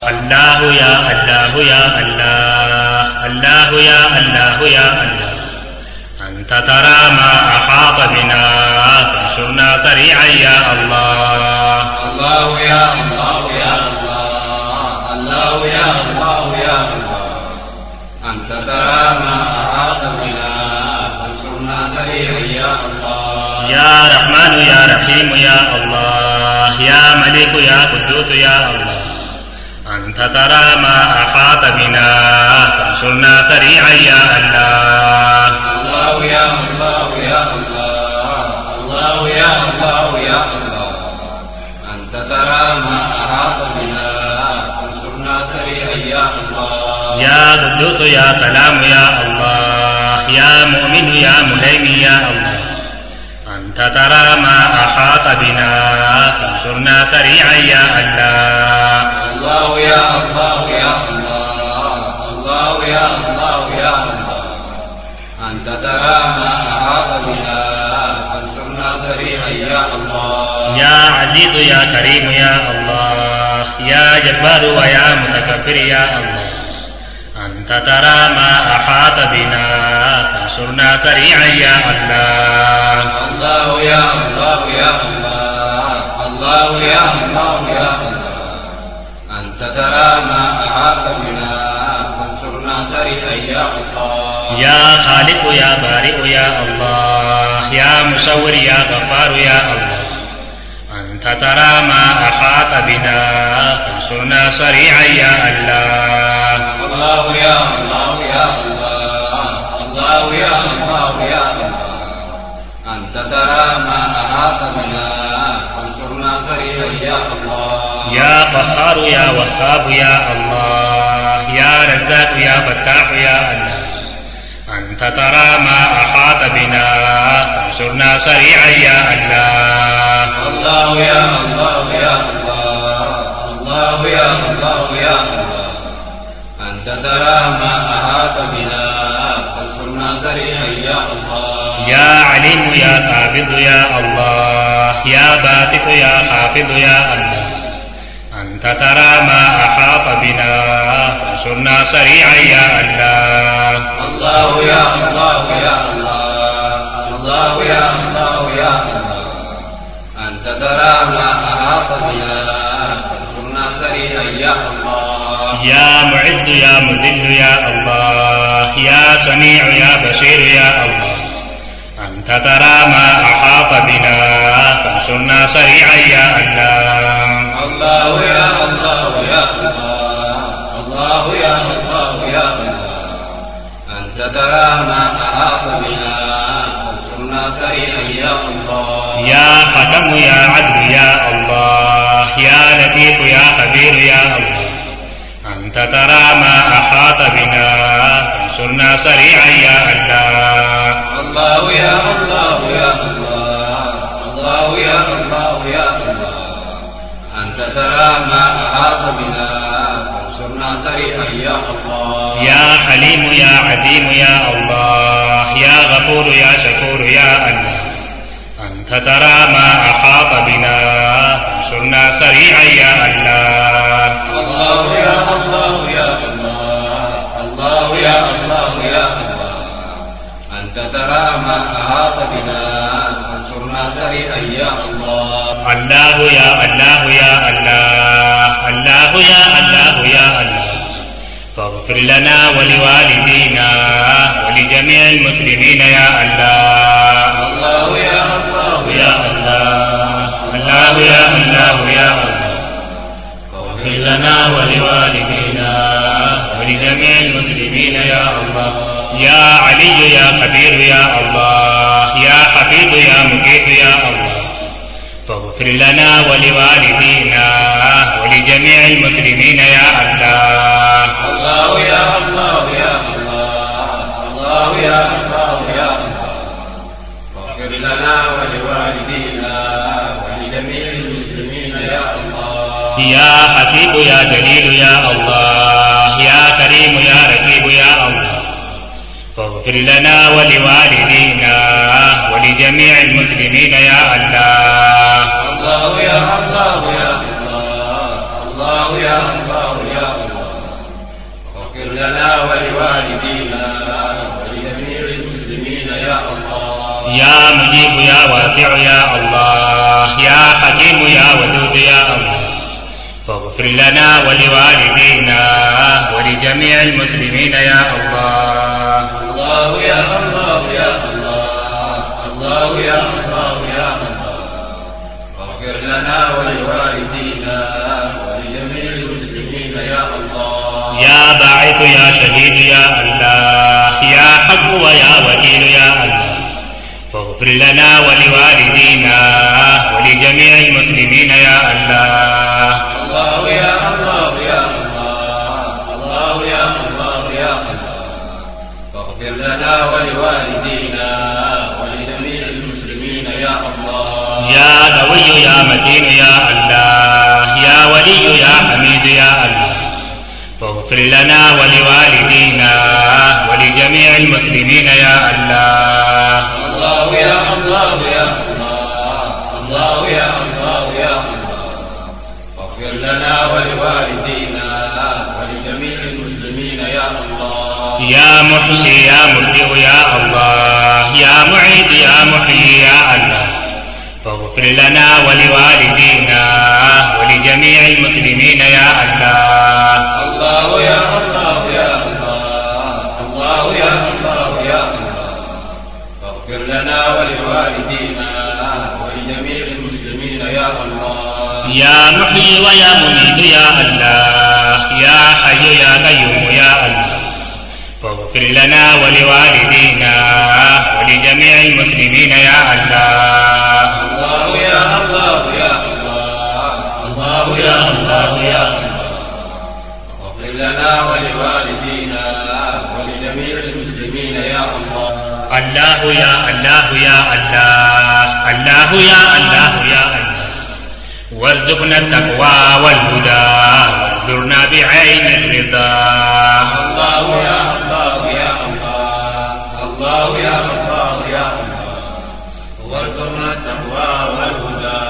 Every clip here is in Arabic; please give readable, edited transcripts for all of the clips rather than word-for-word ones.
الله يا الله يا الله، الله يا الله يا الله، أنت ترى ما أحاط بنا فانصرنا سريعا يا الله. الله يا الله يا الله، الله يا الله يا الله، أنت ترى ما أحاط بنا فانصرنا سريعا يا الله. يا رحمن يا رحيم يا الله، يا ملك يا قدوس يا الله، أنت ترى ما أحاط بنا فانصرنا سريعا يا الله. الله يا الله يا الله، الله يا الله يا الله، أنت ترى ما أحاط بنا فانصرنا سريعا يا الله. يا قدوس يا سلام يا الله، يا مؤمن يا مهيمن يا الله، أنت ترى ما أحاط بنا فانصرنا سريعا يا الله. الله يا الله يا الله، الله يا الله يا الله، أنت ترى ما أحاط بنا فانصرنا سريعا يا الله. يا عزيز يا كريم يا الله، يا جبار ويا متكبر يا الله، أنت ترى ما أحاط بنا فانصرنا سريعا يا الله. الله يا الله يا الله، الله يا الله يا الله، أنت ترى ما أحاط بنا فانصرنا سريعا يا الله. يا خالق يا بارئ يا الله، يا مصور يا غفار يا الله، أنت ترى ما أحاط بنا فانصرنا سريعا يا الله. الله يا الله يا الله، الله يا الله يا الله، أنت ترى ما أحاط بنا فانصرنا سريعا يا الله. يا قهار يا وهاب يا الله، يا رزاق يا فتاح يا الله، أنت ترى ما أحاط بنا فانصرنا سريعا يا الله. الله يا الله يا الله، الله يا الله يا الله، أنت ترى ما أحاط بنا فانصرنا سريعا يا الله. يا عليم يا قابض يا الله، يا باسط يا خافض يا الله، أنت ترى ما أحاط بنا فانصرنا سريعا يا الله. الله يا الله يا الله، الله يا الله يا الله، أنت ترى ما أحاط بنا فانصرنا سريعا يا الله. يا معز يا مذل يا الله، يا سميع يا بصير يا الله، أنت ترى ما أحاط بنا فانصرنا سريعا يا الله. الله يا الله يا الله، الله يا الله يا الله، أنت ترى ما أحاط بنا فانصرنا سريعا يا الله. يا حكم يا عدل يا الله، يا لطيف يا خبير يا الله، أنت ترى ما أحاط بنا فانصرنا سريعا يا الله. الله يا الله يا الله، الله يا الله يا الله، أنت ترى ما أحاط بنا فانصرنا سريعا يا الله. يا حليم يا عديم يا الله، يا غفور يا شكور يا الله، أنت ترى ما أحاط بنا فانصرنا سريعا يا الله. الله يا الله يا الله، الله يا الله يا الله، أنت ترى ما أحاط بنا فانصرنا سريعا يا الله. الله يا الله يا الله، الله يا الله يا الله، فاغفر لنا ولوالدينا ولجميع المسلمين يا الله. الله يا الله يا الله، الله يا الله يا الله، فاغفر لنا ولوالدينا ولجميع المسلمين يا الله. يا علي يا كبير يا الله، يا حفيظ يا مقيت يا الله، فاغفر لنا ولوالدينا ولجميع المسلمين يا الله. الله يا الله يا الله، الله يا الله يا الله، واغفر لنا ولوالدينا ولجميع المسلمين يا الله. يا حسيب يا جليل يا الله، يا كريم يا رقيب يا الله، فاغفر لنا ولوالدينا ولجميع المسلمين يا الله. الله يا الله يا الله، الله يا الله يا لنا ولوالدينا ولجميع المسلمين يا الله. يا مجيب يا واسع يا الله، يا حكيم يا ودود يا الله، فاغفر لنا ولوالدينا ولجميع المسلمين يا الله. الله يا الله يا الله، الله يا الله يا الله، فاغفر لنا ولوالدينا ولجميع المسلمين يا الله. يا باعث يا شهيد يا الله، يا حق ويا وكيل يا الله، فاغفر لنا ولوالدينا ولجميع المسلمين يا الله. الله يا الله يا الله، الله يا الله يا الله، فاغفر لنا ولوالدينا ولجميع المسلمين يا الله. يا قوي يا متين يا الله، يا ولي يا حميد يا الله، فاغفر لنا ولوالدينا ولجميع المسلمين يا الله. الله يا الله يا الله، الله يا الله يا الله، فاغفر لنا ولوالدينا ولجميع المسلمين يا الله. يا محشي يا مبدئ يا الله، يا معيد يا محيي يا الله، فاغفر لنا ولوالدينا ولجميع المسلمين يا الله. الله يا الله يا الله، الله يا الله يا الله، فاغفر لنا ولوالدينا ولجميع المسلمين يا الله. يا محيي ويا مميت يا الله، يا حي يا قيوم يا الله، فاغفر لنا ولوالدينا ولجميع المسلمين يا الله. الله يا الله يا الله، الله يا الله يا الله، فاغفر لنا ولوالدينا ولجميع المسلمين يا الله. الله يا الله يا الله، الله يا الله يا الله، وارزقنا التقوى والهدى وانظرنا بعين الرضا. الله يا الله يا الله، الله يا الله يا الله، وارزقنا التقوى والهدى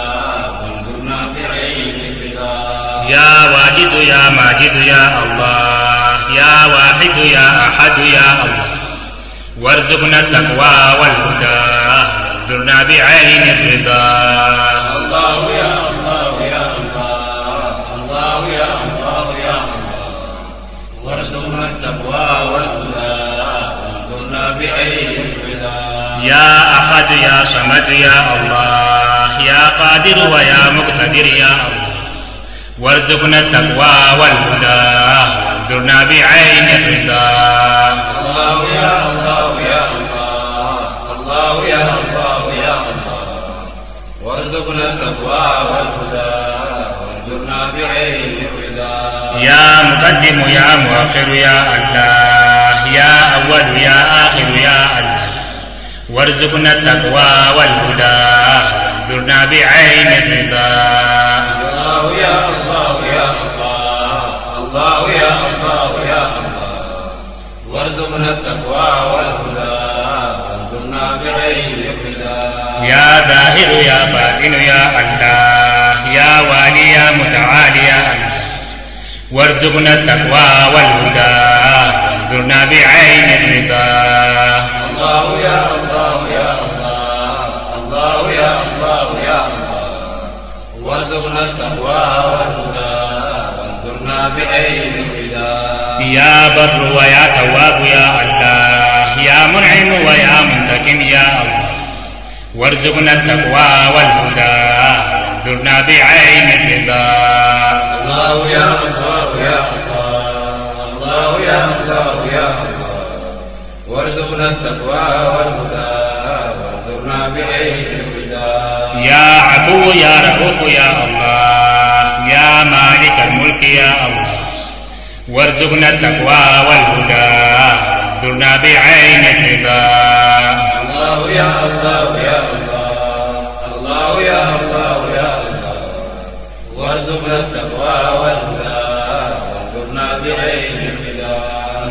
وانظرنا بعين الرضا. يا واجد يا ماجد يا الله، يا واحد يا أحد يا الله، وارزقنا التقوى والهدى وانظرنا بعين الرضا. الله يا الله يا الله، الله يا الله يا الله، وارزقنا التقوى والهدى وانظرنا بعين الرضا. يا أحد يا صمد يا الله، يا قادر ويا مقتدر يا الله، وارزقنا التقوى والهدى وانظرنا بعين الرضا. الله يا الله يا الله، الله يا الله يا الله، وارزقنا التقوى والهدى وانظرنا بعين الرضا. يا مقدم يا مؤخر يا الله، يا أول يا آخر يا الله، وارزقنا التقوى والهدى وانظرنا بعين الرضا. الله يا الله يا الله، الله يا الله يا الله، وارزقنا التقوى والهدى وانظرنا بعين الرضا. يا ظاهر يا باطن يا الله، يا والي يا متعالي يا الله، وارزقنا التقوى والهدى وانظرنا بعين الرضا. الله يا الله يا الله، الله يا الله يا الله، وارزقنا التقوى والهدى وانظرنا بعين الرضا. يا بر ويا تواب يا الله، يا منعم ويا منتقم يا الله، وارزقنا التقوى والهدى وانظرنا بعين الرضا. الله يا الله يا الله، الله يا الله يا الله، وارزقنا التقوى والهدى وانظرنا بعين الرضا. يا عفو يا رؤوف يا الله، يا مالك الملك يا الله، وارزقنا التقوى والهدى وانظرنا بعين الرضا. الله يا الله يا الله، الله يا الله يا الله، وارزقنا التقوى والهدى وانظرنا بعين الرضا.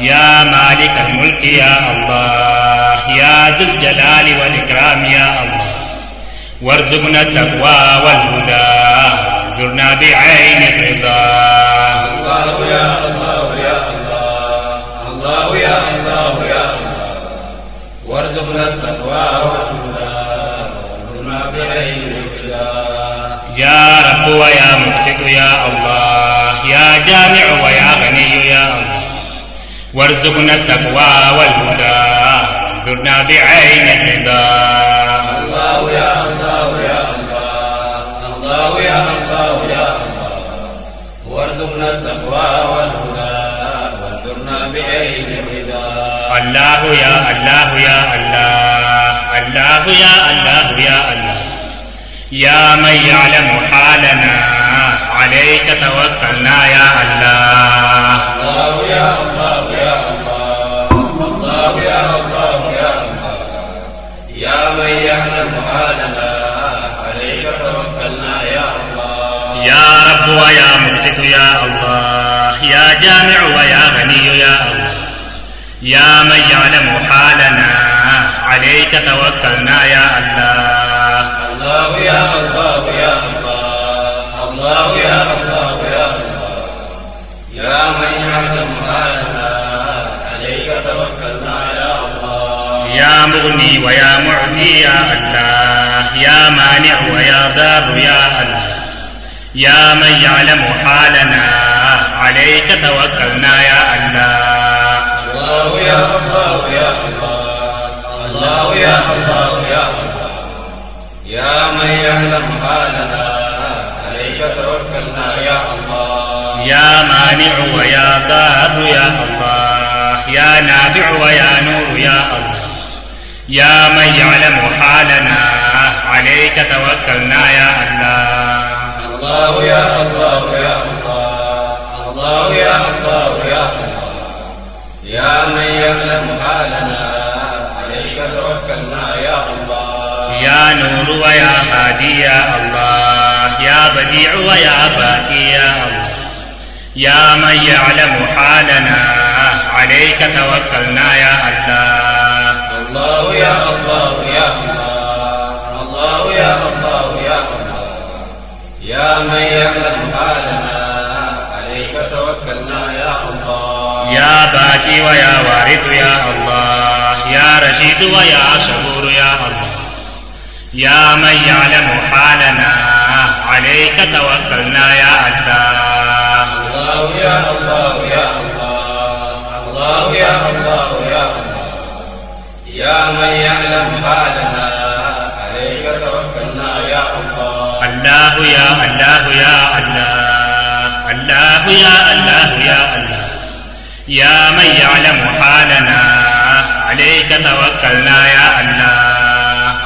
يا مالك الملك يا الله، يا ذو الجلال والإكرام يا الله، وارزقنا التقوى والهدى وانظرنا بعين الرضا. الله يا الله يا الله، التقوى والهدى وانظرنا بعين الهدى. يا رب ويا مقسط يا الله، يا جامع ويا غني يا الله، وارزقنا التقوى والهدى وانظرنا بعين الرضا. الله يا الله يا الله، الله يا الله يا الله، وارزقنا التقوى والهدى وانظرنا بعين الرضا. الله يا الله يا الله، الله يا الله يا الله، يا من يعلم حالنا عليك توكلنا يا الله. الله يا الله يا الله، الله يا الله يا الله، يا من يعلم حالنا عليك توكلنا يا الله. يا رب ويا مقسط يا الله، يا جامع ويا غني يا الله، يا من يعلم حالنا عليك توكلنا يا الله. الله يا الله يا الله، الله يا الله يا الله، يا من يعلم حالنا عليك توكلنا يا الله. يا مغني ويا معطي يا الله، يا مانع ويا ضار يا الله، يا من يعلم حالنا عليك توكلنا يا الله. الله يا الله يا الله، الله يا الله يا الله، يا من يعلم حالنا عليك توكلنا يا الله. يا مانع ويا ضار يا الله، يا نافع ويا نور يا الله، يا من يعلم حالنا عليك توكلنا يا الله. الله يا الله يا الله، الله يا الله يا الله، يا من يعلم حالنا عليك توكلنا يا الله. يا نور ويا هادي يا الله، يا بديع ويا باكي يا الله، يا من يعلم حالنا عليك توكلنا يا الله. الله يا الله يا الله، الله يا الله يا الله، يا من يعلم حالنا عليك توكلنا يا الله. يا باكي ويا وارث يا الله، يا رشيد ويا صبور يا الله، يا من يعلم حالنا عليك توكلنا يا الله. الله يا الله يا الله، الله يا الله يا الله، يا من يعلم حالنا عليك توكلنا يا الله. الله يا الله يا الله، الله يا الله يا الله، يا من يعلم حالنا عليك توكلنا يا الله.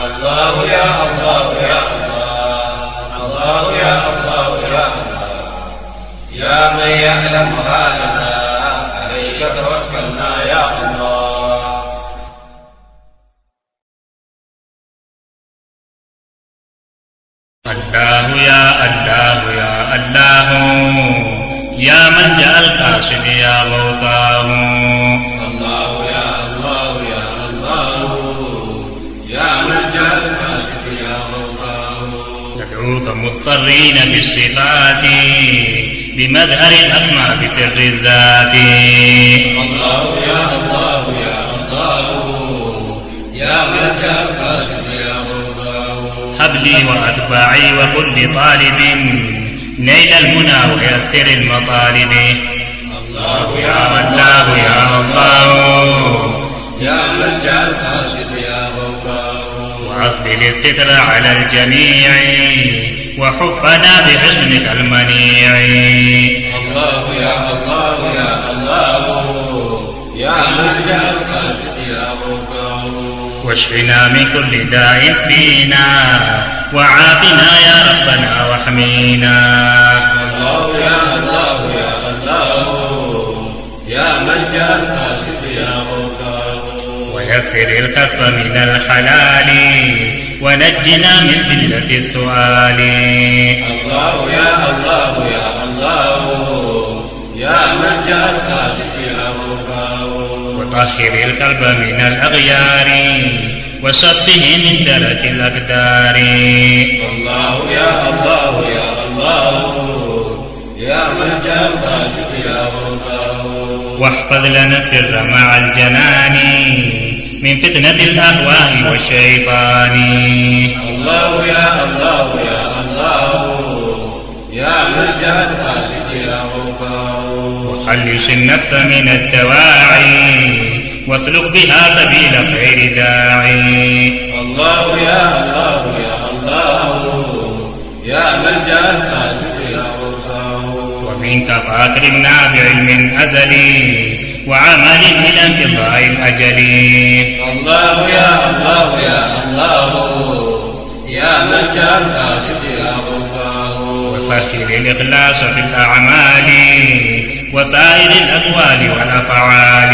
الله يا الله يا الله، الله يا الله يا الله، يا من يعلم حالنا عليك توكلنا يا الله. الله يا الله يا الله، يا ملجأ القاصد يا غوثاه. الله يا الله يا الله، يا ملجأ القاصد يا غوثاه. ندعوك مضطرين بالصفات، بمظهر الأسماء بسر الذات. الله يا الله يا الله، يا ملجأ القاصد يا غوثاه. هب لي وأتباعي وكل طالب نيل المنى ويسر المطالب. الله يا الله يا الله، يا ملجأ القاصد يا غوثاه. وأسبل الستر على الجميع، وحفنا بحسنك المنيع. الله يا الله يا الله، يا ملجأ القاصد يا غوثاه. واشفنا من كل داء فينا، وعافنا يا ربنا واحمينا. الله يا الله يا الله، يا ملجأ القاصد يا غوثاه. ويسر الكسب من الحلال، ونجنا من ذلة السؤال. الله يا الله يا الله، يا ملجأ القاصد يا غوثاه. وطهر القلب من الأغيار، وصفه من درك الأقدار. الله يا الله يا الله، يا ملجأ القاصد يا غوثاه. واحفظ لنا السر مع الجنان، من فتنة الأهواء والشيطان. الله يا الله يا الله يا ملجأ القاصد يا غوثاه. وخلص النفس من الدواعي واسلك بها سبيل خير داعي. الله يا الله يا الله يا ملجأ القاصد يا غوثاه. ومنك فأكرمنا بعلم أزلي وعمل إلى انقضاء الأجل. الله يا الله يا الله يا ملجأ القاصد يا غوثاه. وسهل الإخلاص في الأعمال وسائر الأقوال والأفعال.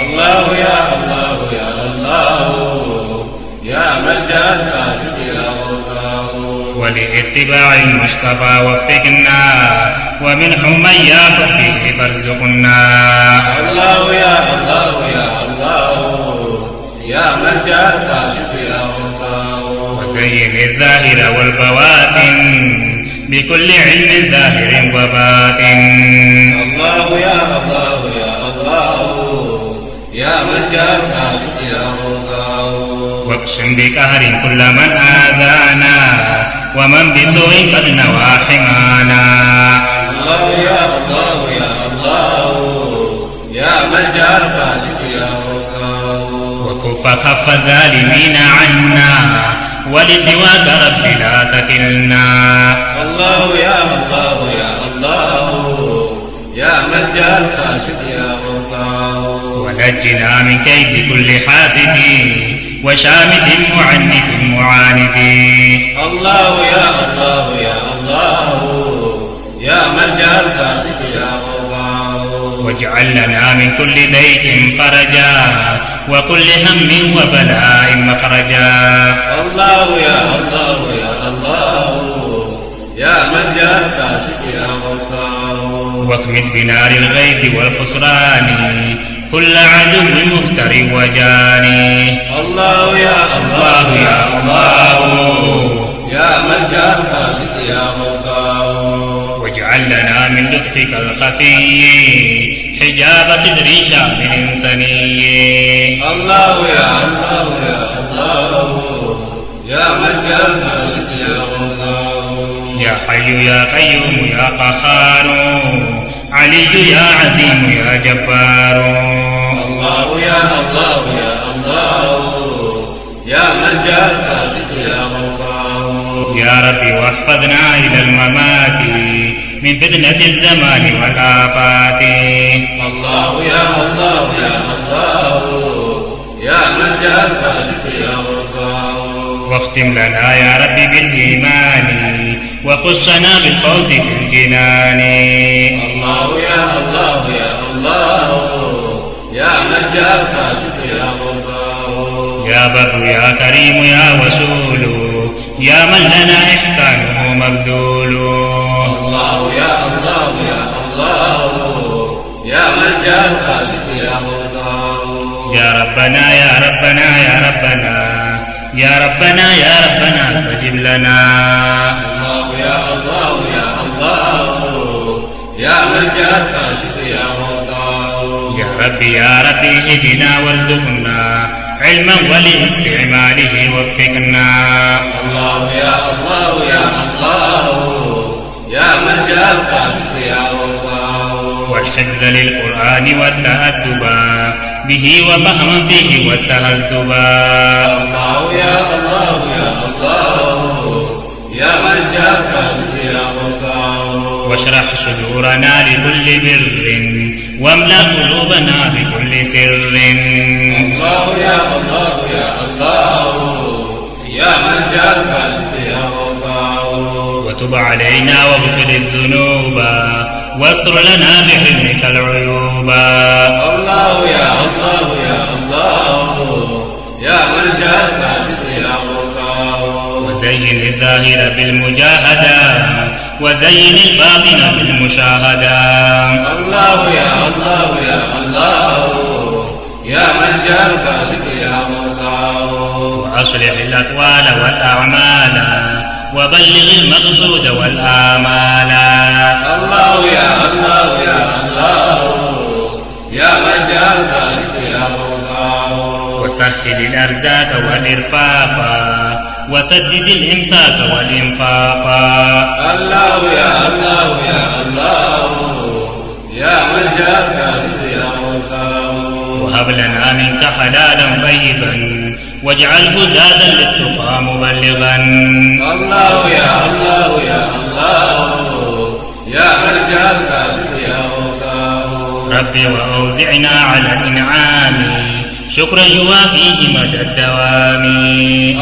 الله يا الله يا الله يا ملجأ القاصد يا غوثاه. ولاتباع المصطفى وفقنا ومن حميا حبه فارزقنا. الله يا الله يا الله يا ملجأ القاصد يا غوثاه. وزين الظاهر والبواطن بكل علم ظاهر وباطن. الله يا الله يا الله يا ملجأ القاصد يا غوثاه. واقسم بقهر كل من آذانا ومن بسوء قد نوى حمانا. الله يا الله يا الله يا ملجأ القاصد يا غوثاه. وكف كف الظالمين عنا ولسواك رب لا تكلنا. الله يا الله يا الله يا ملجأ القاصد يا غوثاه. ونجنا من كيد كل حاسد وشامت معنف معاند. الله يا الله يا الله يا ملجأ القاصد يا غوثاه. واجعل لنا من كل ضيق فرجا وكل هم وبلاء مخرجا. الله يا الله يا الله يا ملجأ القاصد يا غوثاه. واكمد بنار الغيث والخسران كل عدو مفتر وجاني. الله يا الله يا الله يا ملجأ القاصد يا غوثاه. واجعل لنا من لطفك الخفي حجاب صدر شامل سني. الله يا الله يا الله يا ملجأ القاصد يا غوثاه. يا حي يا قيوم يا قهار علي يا عظيم يا جبار. الله يا الله يا الله يا ملجأ القاصد يا غوثاه. يا ربي واحفظنا إلى الممات من فتنة الزمان والآفات. الله يا الله يا الله يا ملجأ القاصد يا غوثاه. واختم لنا يا ربي بالإيمان وخصنا بالفوز في الجنان. الله يا الله يا الله يا ملجأ القاصد يا غوثاه. يا بر يا كريم يا وسول يا من لنا إحسانه مبذول. الله يا الله يا الله يا ملجأ القاصد يا غوثاه. يا ربنا يا ربنا يا ربنا يا ربنا يا ربنا استجب لنا. الله يا الله يا الله يا ملجأ القاصد يا غوثاه. يا ربي يا ربي اهدنا وارزقنا علما ولاستعماله وفقنا. الله يا الله يا الله يا ملجأ القاصد يا غوثاه. والحفظ للقرآن والتأدبا به وفهما فيه والتهذبا. الله يا الله يا الله يا ملجأ القاصد يا غوثاه. واشرح صدورنا لكل بر واملأ قلوبنا بكل سر. الله يا الله يا الله يا ملجأ القاصد يا غوثاه. وتب علينا واغفر الذنوب واستر لنا بحلمك العيوب. الله يا الله يا الله يا ملجأ القاصد يا غوثاه. وزين الظاهر بالمجاهدة وزين الباطن بالمشاهدة. الله يا الله يا الله يا ملجأ القاصد يا غوثاه. وأصلح الأقوال والأعمال وبلغ المقصود والآمال. الله يا الله يا الله يا ملجأ القاصد يا غوثاه. وسهل الأرزاق والإرفاق وسدد الإمساك والإنفاق. الله يا الله يا الله يا ملجأ الكاسد يا موسى. وهب لنا منك حلالا طيبا واجعله زادا للتقى مبلغا. الله يا الله يا الله يا ملجأ الكاسد يا موسى. ربي وأوزعنا على الإنعام شكرا يوافيه مدى الدوام.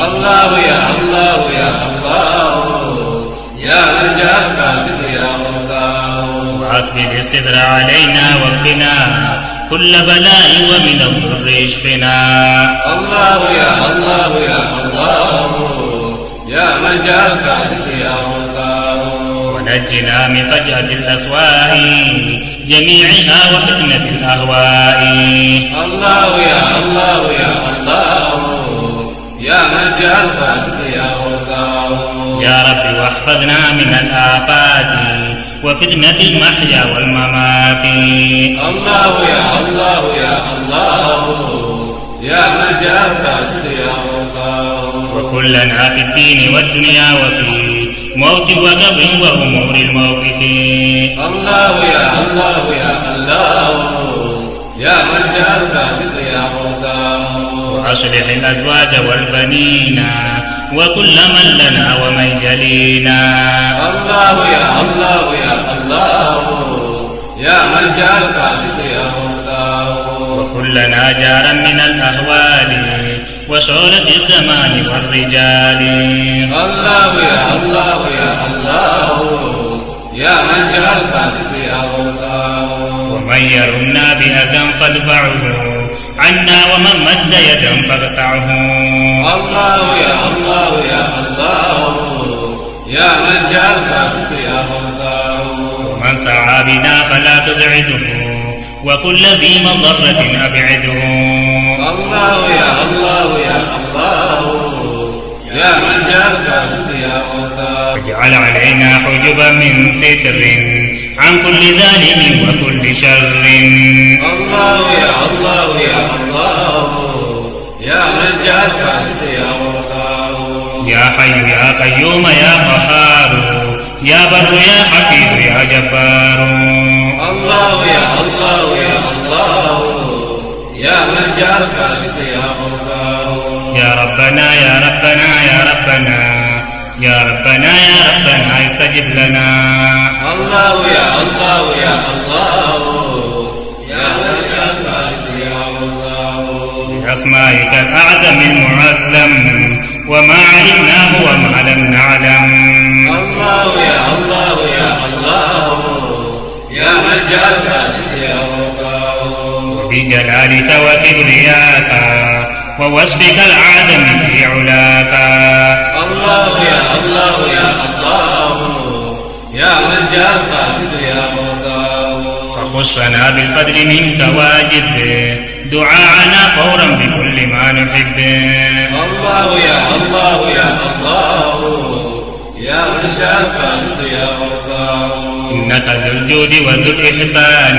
الله يا الله يا الله يا ملجأ الكاسد يا موسى. وأسبل الستر علينا واكفنا كل بلاء ومن الضر اشفنا. الله يا الله يا الله يا ملجأ الكاسد يا موسى. ونجنا من فجأة الأسواء جميعها وفتنة الأهواء. الله يا الله يا الله يا ملجأ الكاسد يا موسى. يا رب واحفظنا من الآفات وفتنة المحيا والممات. الله يا الله يا الله يا ملجأ الكاسد يا موسى. وكلنا في الدين والدنيا وفي موت وقبر وأمور الموقف. الله يا الله يا الله يا ملجأ الكاسد يا موسى. وأصلح الأزواج والبنين وكل من لنا ومن يلينا. الله يا الله يا الله يا ملجأ الكاسد يا موسى. وكلنا جارا من الأهوال وشعلة الزمان والرجال. الله يا الله يا الله يا ملجأ الكاسد يا موسى. ومن يرمنا بأذى فادفعه عنا ومن مد يدا فاقطعه. الله يا الله يا الله يا ملجأ الكاسد يا موسى. ومن سعى بنا فلا تزعده وكل ذي مضرة أبعده. الله يا الله يا الله يا ملجأ الكاسد يا موسى. واجعل علينا حجبا من ستر عن كل ظالم وكل شر. الله يا الله يا الله يا ملجأ الكاسد يا موسى. يا حي يا قيوم يا قهار يا بر يا حفيظ يا جبار. الله يا الله يا الله يا ملجأ الكاسد يا موسى. يا ربنا يا ربنا يا ربنا يا ربنا يا ربنا استجب لنا. الله يا الله يا الله يا ملجأ الكاسد يا موسى. بأسمائك الأعظم المعظم وما علمناه وما لم نعلم. الله يا الله يا الله يا ملجأ الكاسد يا موسى. وبجلالك وكبرياك ووصفك العظم في علاك. الله يا الله يا الله يا ملجأ الكاسد يا موسى. فخصنا بالفضل منك واجب دعاءنا فورا بكل ما نحب. الله يا الله يا الله يا ملجأ الكاسد يا موسى. إنك ذو الجود وذو الإحسان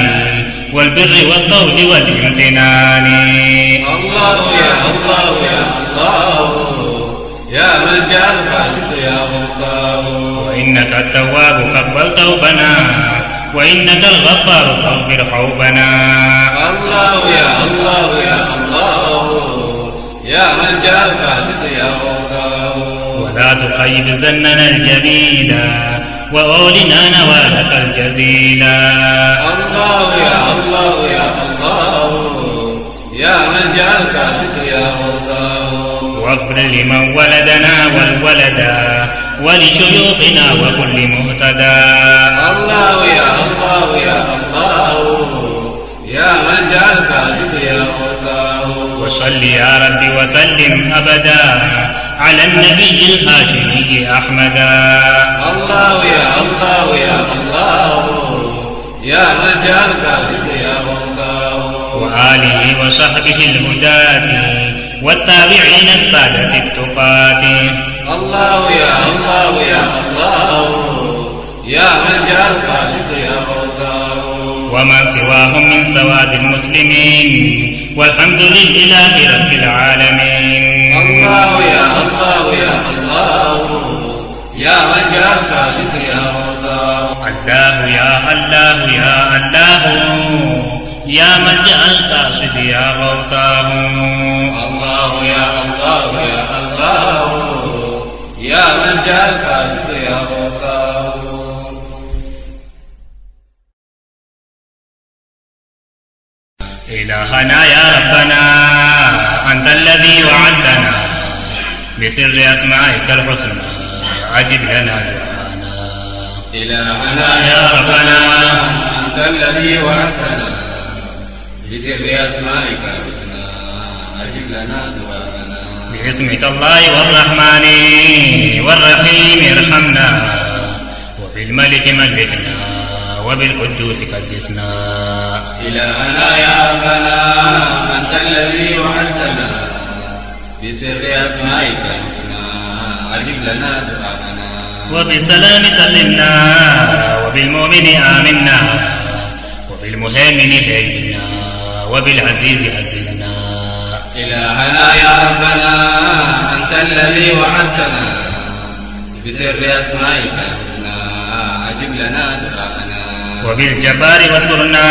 والبر والطول والامتنان. الله يا الله يا الله يا ملجأ الكاسد يا موسى. وإنك التواب فاقبل توبنا وإنك الغفار فاغفر حوبنا. الله يا الله يا الله يا ملجأ الكاسد يا موسى. ولا تخيب ظننا الجميل وأولنا نوالك الجزيلا. الله يا الله يا الله يا ملجأ الكاسد يا موسى. واغفر لمن ولدنا والولدا ولشيوخنا وكل مهتدى. الله يا الله يا الله يا ملجأ الكاسد يا موسى. وصل يا رب وسلم أبدا على النبي الهاشمي أحمدا. الله يا الله يا الله يا ملجأ الكاسد يا موسى. وآله وصحبه الهداة والتابعين السادة التقاة. الله يا الله يا الله يا ملجأ الكاسد يا موسى. ومن سواهم من سواد المسلمين والحمد لله رب العالمين. الله يا الله يا الله يا من جاءك ذكر يا غوثاه. الله يا الله يا الله يا ملجأ القاصد يا غوثاه. الله يا الله يا الله يا ملجأ القاصد يا غوثاه. إلهنا يا ربنا أنت الذي وعدتنا بسر أسمائك الحسنى أجب لنا دعانا. إلهنا يا ربنا أنت الذي وعدتنا بسر أسمائك الحسنى أجب لنا دعانا. باسمك الله والرحمن والرحيم ارحمنا وبالملك ملكنا وبالقدوس قدسنا. إلهنا يا ربنا أنت الذي وعدتنا بسر أسمائك الحسنى أجب لنا دعاءنا. وبالسلام سلمنا وبالمؤمن آمنا وبالمهيمن هيمنا وبالعزيز عززنا. إلهنا يا ربنا أنت الذي وعدتنا بسر أسمائك الحسنى أجب لنا دعاءنا. وبالجبار واذكرنا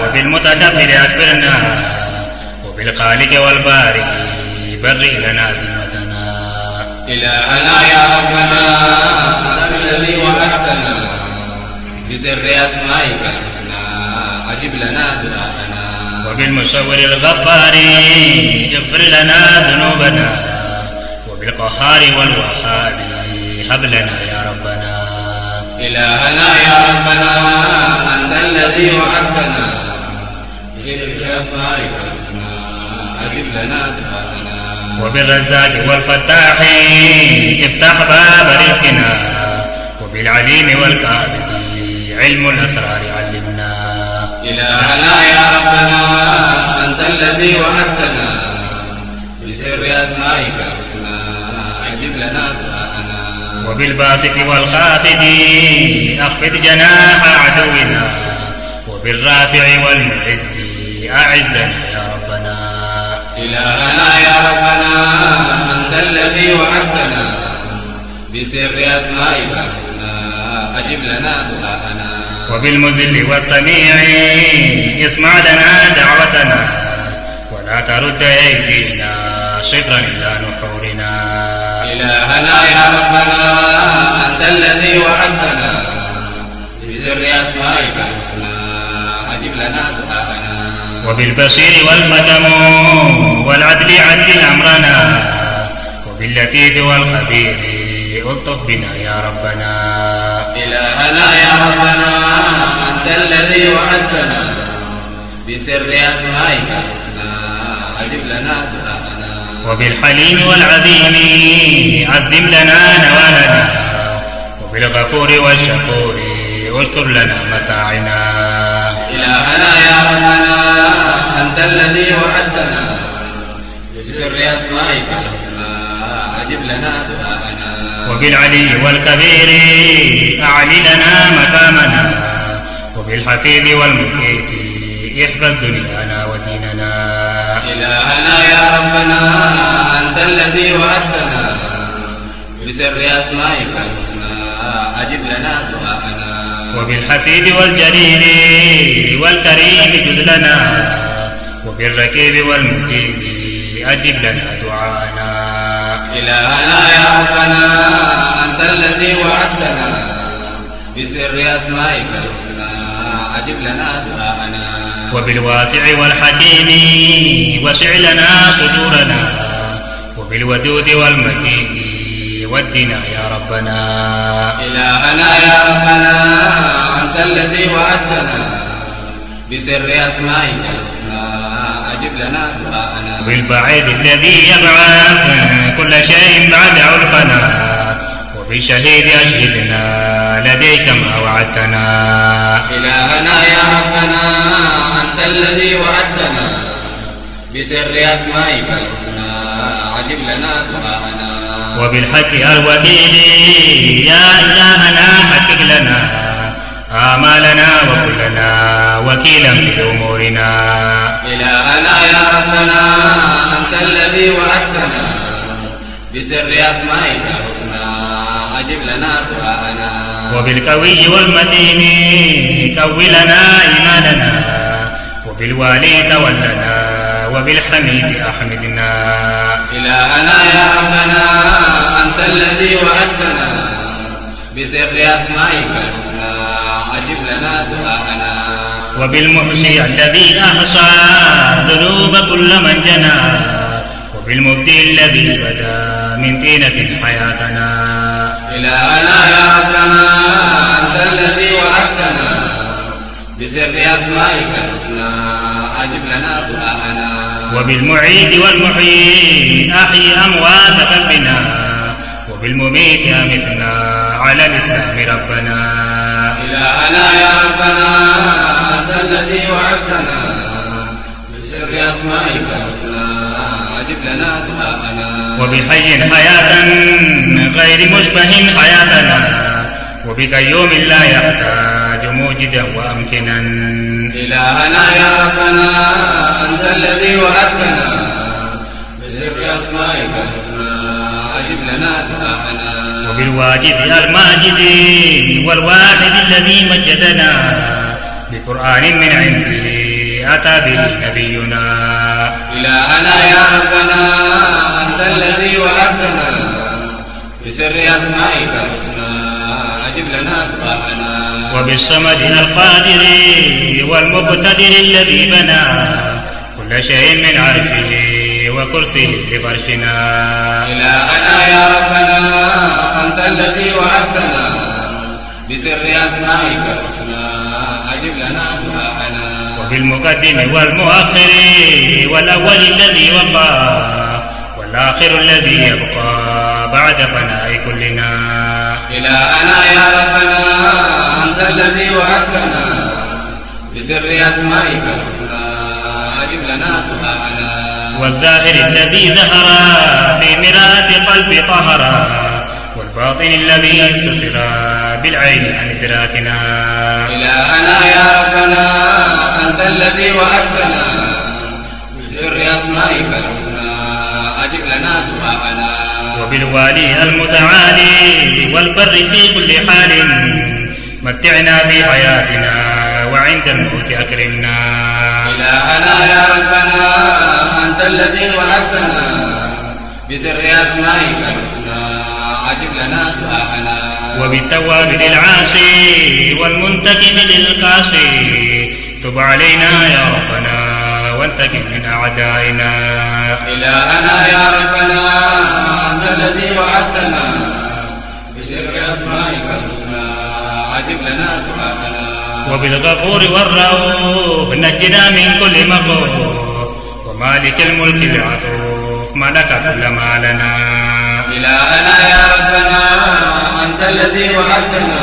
وبالمتكبر أكبرنا وبالخالق والبارئ برئ لنا ذمتنا. إلهنا يا ربنا أنت الذي وعدتنا بسر أسمائك الحسنى أجب لنا دعاءنا. وبالمشور الغفار اغفر لنا ذنوبنا وبالقهار والوهاب هب لنا يا ربنا. إلهنا يا ربنا أنت الذي وعدتنا بسر أسمائك الحسنى أجب لنا دعاءنا. وبالرزاق والفتاح افتح باب رزقنا وبالعليم والقابض علم الأسرار علمنا. إلهنا يا ربنا أنت الذي وعدتنا بسر أسمائك الحسنى أجب لنا دعاءنا. وبالباسط والخافض أخفض جناح عدونا وبالرافع والمعز أعزنا يا ربنا. إلهنا يا ربنا أنت الذي وعدتنا بسر أسمائك الحسنى أجب لنا دعاءنا. وبالمذل والسميع اسمع لنا دعوتنا ولا ترد أيدينا شفرا إلى نحورنا. إلهنا يا ربنا أنت الذي وعدتنا بسر أسمائك الحسنى أجب لنا دعاءنا. وبالبشير والختم والعدل عدل أمرنا وباللطيف والخبير ألطف بنا يا ربنا. إلهنا يا ربنا أنت الذي وعدتنا بسر أسمائك الحسنى أجب لنا دعاءنا. وبالحليم والعظيم عظم لنا نوالنا وبالغفور والشكور اشكر لنا مساعنا. إلهنا يا ربنا أنت الذي وعدتنا بسر أسمائك الحسنى أجب لنا دعاءنا. وبالعلي والكبير أعلي لنا مقامنا وبالحفيظ والمقيت احفظ دنيانا وديننا. إلهنا يا ربنا أنت الذي وعدتنا بسر أسمائك الحسنى أجب لنا دعاءنا. وبالحسيب والجليل والكريم جد لنا وبالركيب والمجيد أجب لنا دعاءنا. إلهنا يا ربنا أنت الذي وعدتنا بسر أسمائك الحسنى أجب لنا دعاءنا. وبالواسع والحكيم وسع لنا صدورنا وبالودود والمجيد ودنا يا ربنا. إلهنا يا ربنا أنت الذي وعدتنا بسر أسمائك الحسنى أجب لنا دعاءنا. وبالبعيد الذي يبعث كل شيء بعد عرفنا وبالشهيد أشهدنا لديك ما وعدتنا. إلهنا يا ربنا أنت الذي وعدتنا بسر أسمائك الحسنى عجب لنا دعاءنا. وبالحق الوكيل يا إلهنا حقق لنا آمالنا وكن لنا وكيلا في أمورنا. إلهنا يا ربنا أنت الذي وعدتنا بسر أسمائك الحسنى أجب لنا دعاءنا. وبالقوي والمتين كون لنا إيماننا وبالوالي تولنا وبالحميد أحمدنا. إلهنا يا ربنا أنت الذي وعدتنا بسر أسمائك الحسنى أجب لنا دعاءنا. وبالمحصي الذي أحصى ذنوب كل من جنى وبالمبدي الذي بدا من طينة حياتنا. إلهنا يا ربنا أنت الذي وعدتنا بسر أسمائك الحسنى أجب لنا دعاءنا. وبالمعيد والمحيي أحيي أموات قلبنا وبالمميت أمتنا على الإسلام ربنا. إلهنا يا ربنا أنت الذي وعدتنا بسر أسمائك الحسنى أجب لنا دعاءنا. وبحي حياة غير مشبه حياتنا وبقيوم لا يحتاج موجدا وأمكنا. إلهنا يا ربنا أنت الذي وعدتنا بسر أسمائك الحسنى أجب لنا دعاءنا. وبالواجد الماجد والواحد الذي مجدنا بقرآن من عنده أتى به نبينا. إلهنا يا ربنا أنت الذي وعدتنا بسر أسمائك الحسنى أجب لنا دعاءنا. وبالصمد القادر والمقتدر الذي بنى كل شيء من عرشه وكرسيه لفرشنا. إلهنا يا ربنا أنت الذي وعدتنا بسر أسمائك الحسنى أجب لنا دعاءنا. وبالمقدم والمؤخر والأول الذي وقى والآخر الذي يبقى بعد فناء كلنا. إلهنا يا ربنا أنت الذي وعدتنا بسر أسمائك الحسنى أجب لنا دعاءنا. والظاهر الذي ظهر في مرآة قلب طهر والباطن الذي استتر بالعين عن إدراكنا. إلهنا يا ربنا أنت الذي وعدتنا بسر أسمائك الحسنى أجب لنا دعاءنا. وبالوالي المتعالي والبر في كل حال متعنا في حياتنا وعند الموت أكرمنا. إلهنا يا ربنا أنت الذي وعدتنا بسر أسمائك الحسنى أجب لنا دعاءنا. وبالتواب للعاصي والمنتقم للقاسي تب علينا يا ربنا وانتقم من أعدائنا. إلهنا يا ربنا أنت الذي وعدتنا بسر أسمائك الحسنى أجب لنا دعاءنا. وبالغفور والرؤوف نجنا من كل مخوف ومالك الملك العطوف ملك كل ما لنا. إلهنا يا ربنا أنت الذي وعدتنا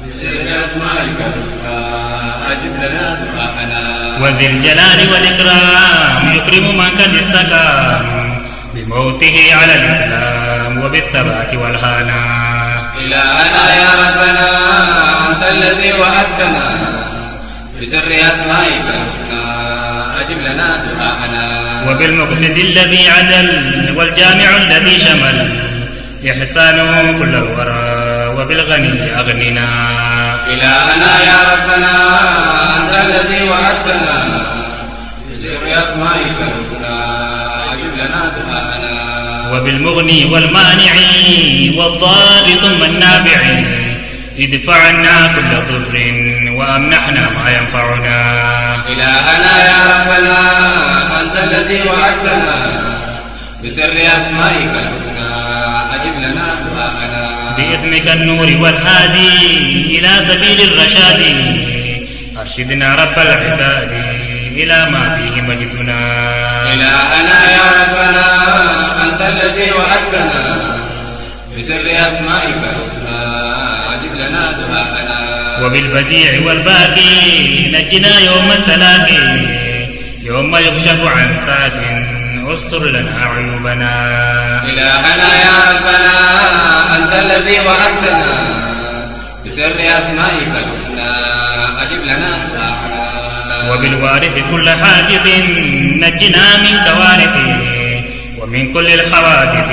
بسر أسمائك الحسنى أجب لنا دعاءنا. وذي الجلال والإكرام يكرم من قد استقام بموته على الإسلام وبالثبات والهانا. إلهنا يا ربنا أنت الذي وعدتنا بسر أسمائك الحسنى أجب لنا دعاءنا. وبالمقسط الذي عدل والجامع الذي شمل إحسانه كل الورى وبالغني أغننا. إلهنا يا ربنا أنت الذي وعدتنا بسر أسمائك الحسنى أجب لنا دعاءنا. وبالمغني والمانع والضار ثم النافع ادفع عنا كل ضر وأمنحنا ما ينفعنا. إلهنا يا ربنا أنت الذي وعدتنا بسر أسمائك الحسنى أجب لنا دعاءنا. باسمك النور والهادي إلى سبيل الرشاد أرشدنا رب العباد إلى ما فيه مجدنا. إلهنا يا ربنا أنت الذي وعدتنا بسر أسمائك الحسنى أجب لنا دعاءنا. وبالبديع والباقي نجنا يوم التلاقي يوم يكشف عن ساك استر لنا عيوبنا. إلهنا يا ربنا أنت الذي وعدتنا بسر أسمائك الحسنى أجب لنا دعاءنا وبالوارث كل حادث نجنا من كوارثه ومن كل الحوادث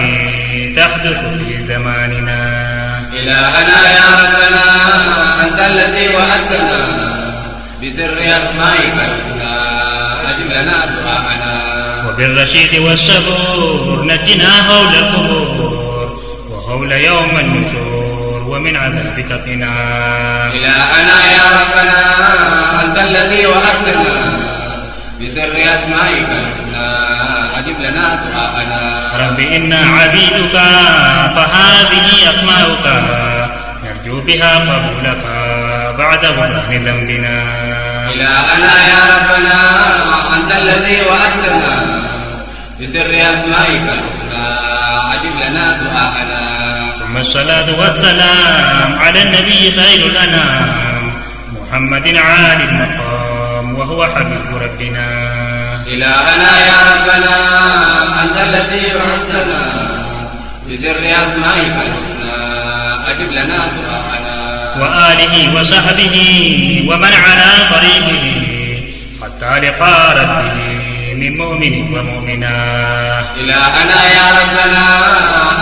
تحدث في زماننا. إلهنا يا ربنا أنت الذي وعدتنا بسر أسمائك الحسنى أجب لنا دعاءنا. وبالرشيد والصبور نجنا هول القبور وهول يوم النشور ومن عذابك قنا. إلهنا يا ربنا أنت الذي وعدتنا بسر أسمائك الحسنى أجب لنا دعاءنا. رب إنا عبيدك فهذه أسماؤك نرجو بها قبولك بعد غفران ذنبنا. إلهنا يا ربنا أنت الذي وعدتنا بسر أسمائك الحسنى أجب لنا دعاءنا. ثم الصلاة والسلام على النبي خير الأنام محمد عالي المقام وهو حبيب ربنا. إلهنا يا ربنا أنت الذي وعدتنا بسر أسمائك الحسنى أجب لنا دعاءنا. وآله وصحبه ومن على طريقه حتى لقاء ربه من مؤمن ومؤمنا. إلهنا يا ربنا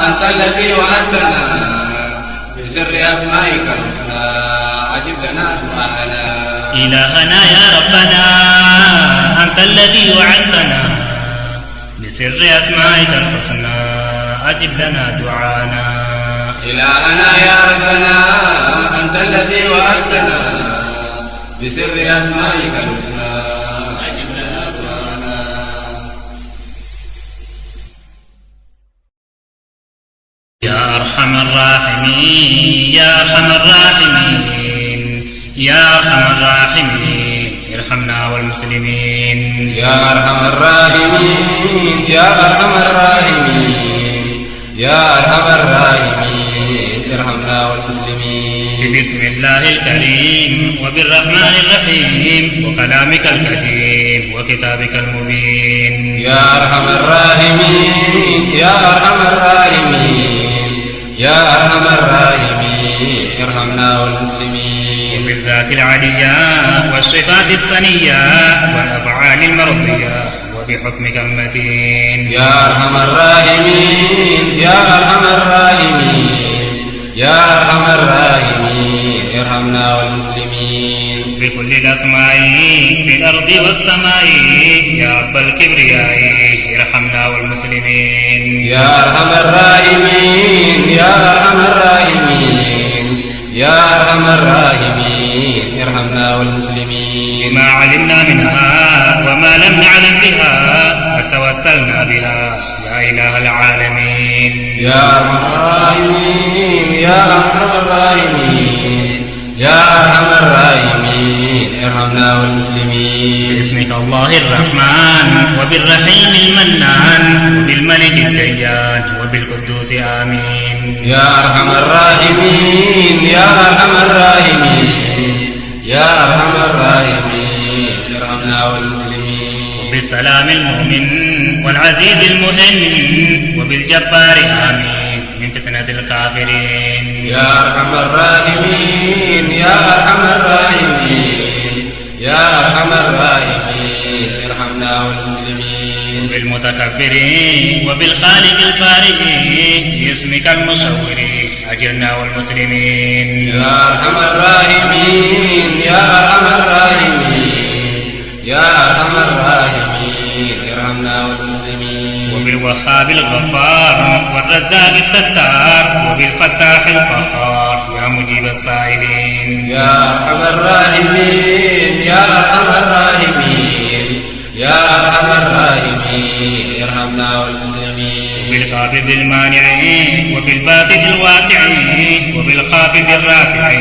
أنت الذي وعدتنا بسر أسمائك الحسنى أجب لنا دعاءنا. إلهنا يا ربنا أنت الذي وعدتنا بسر أسمائك الحسنى أجب لنا دعانا. إلهنا يا ربنا أنت الذي وعدتنا بسر أسمائك الحسنى أجب لنا دعانا. يا أرحم الراحمين يا أرحم الراحمين يا أرحم الراحمين ارحمنا والمسلمين. يا أرحم الراحمين يا أرحم الراحمين يا أرحم الراحمين ارحمنا والمسلمين. بسم الله الكريم وبالرحمن الرحيم وكلامك الكريم وكتابك المبين. يا أرحم الراحمين يا أرحم الراحمين يا أرحم الراحمين ارحمنا والمسلمين. وبالذات العلية والصفات السنية والأفعال المرضية وبحكمك المتين. يا أرحم الراحمين يا أرحم الراحمين يا أرحم الراحمين ارحمنا والمسلمين. بكل الأسماء في الأرض والسماء يا رب الكبرياء ارحمنا والمسلمين. يا أرحم الراحمين يا أرحم الراحمين يا أرحم الراحمين ارحمنا والمسلمين. بما علمنا منها وما لم نعلم بها قد توسلنا بها يا إله العالمين. يا أرحم الراحمين يا أرحم الراحمين يا أرحم الراحمين ارحمنا والمسلمين. باسمك الله الرحمن وبالرحيم المنان وبالملك الديان وبالقدوس آمين. يا أرحم الراحمين يا أرحم الراحمين يا أرحم الراحمين ارحمنا والمسلمين. بالسلام المؤمن والعزيز المهيمن وبالجبار آمين من فتنة الكافرين. يا أرحم الراحمين يا أرحم الراحمين يا أرحم الراحمين ارحمنا والمسلمين. بالمتكبرين وبالخالق البارئ باسمك المصور أجرنا والمسلمين. يا أرحم الراحمين يا أرحم الراحمين يا أرحم الراحمين ارحمنا والمسلمين. وبالوهاب الغفار والرزاق الستار وبالفتاح القهار يا مجيب السائلين. يا أرحم الراحمين يا أرحم الراحمين يا أرحم الراحمين ارحمنا والمسلمين. وبالقابض المانع وبالباسط الواسع وبالخافض الرافع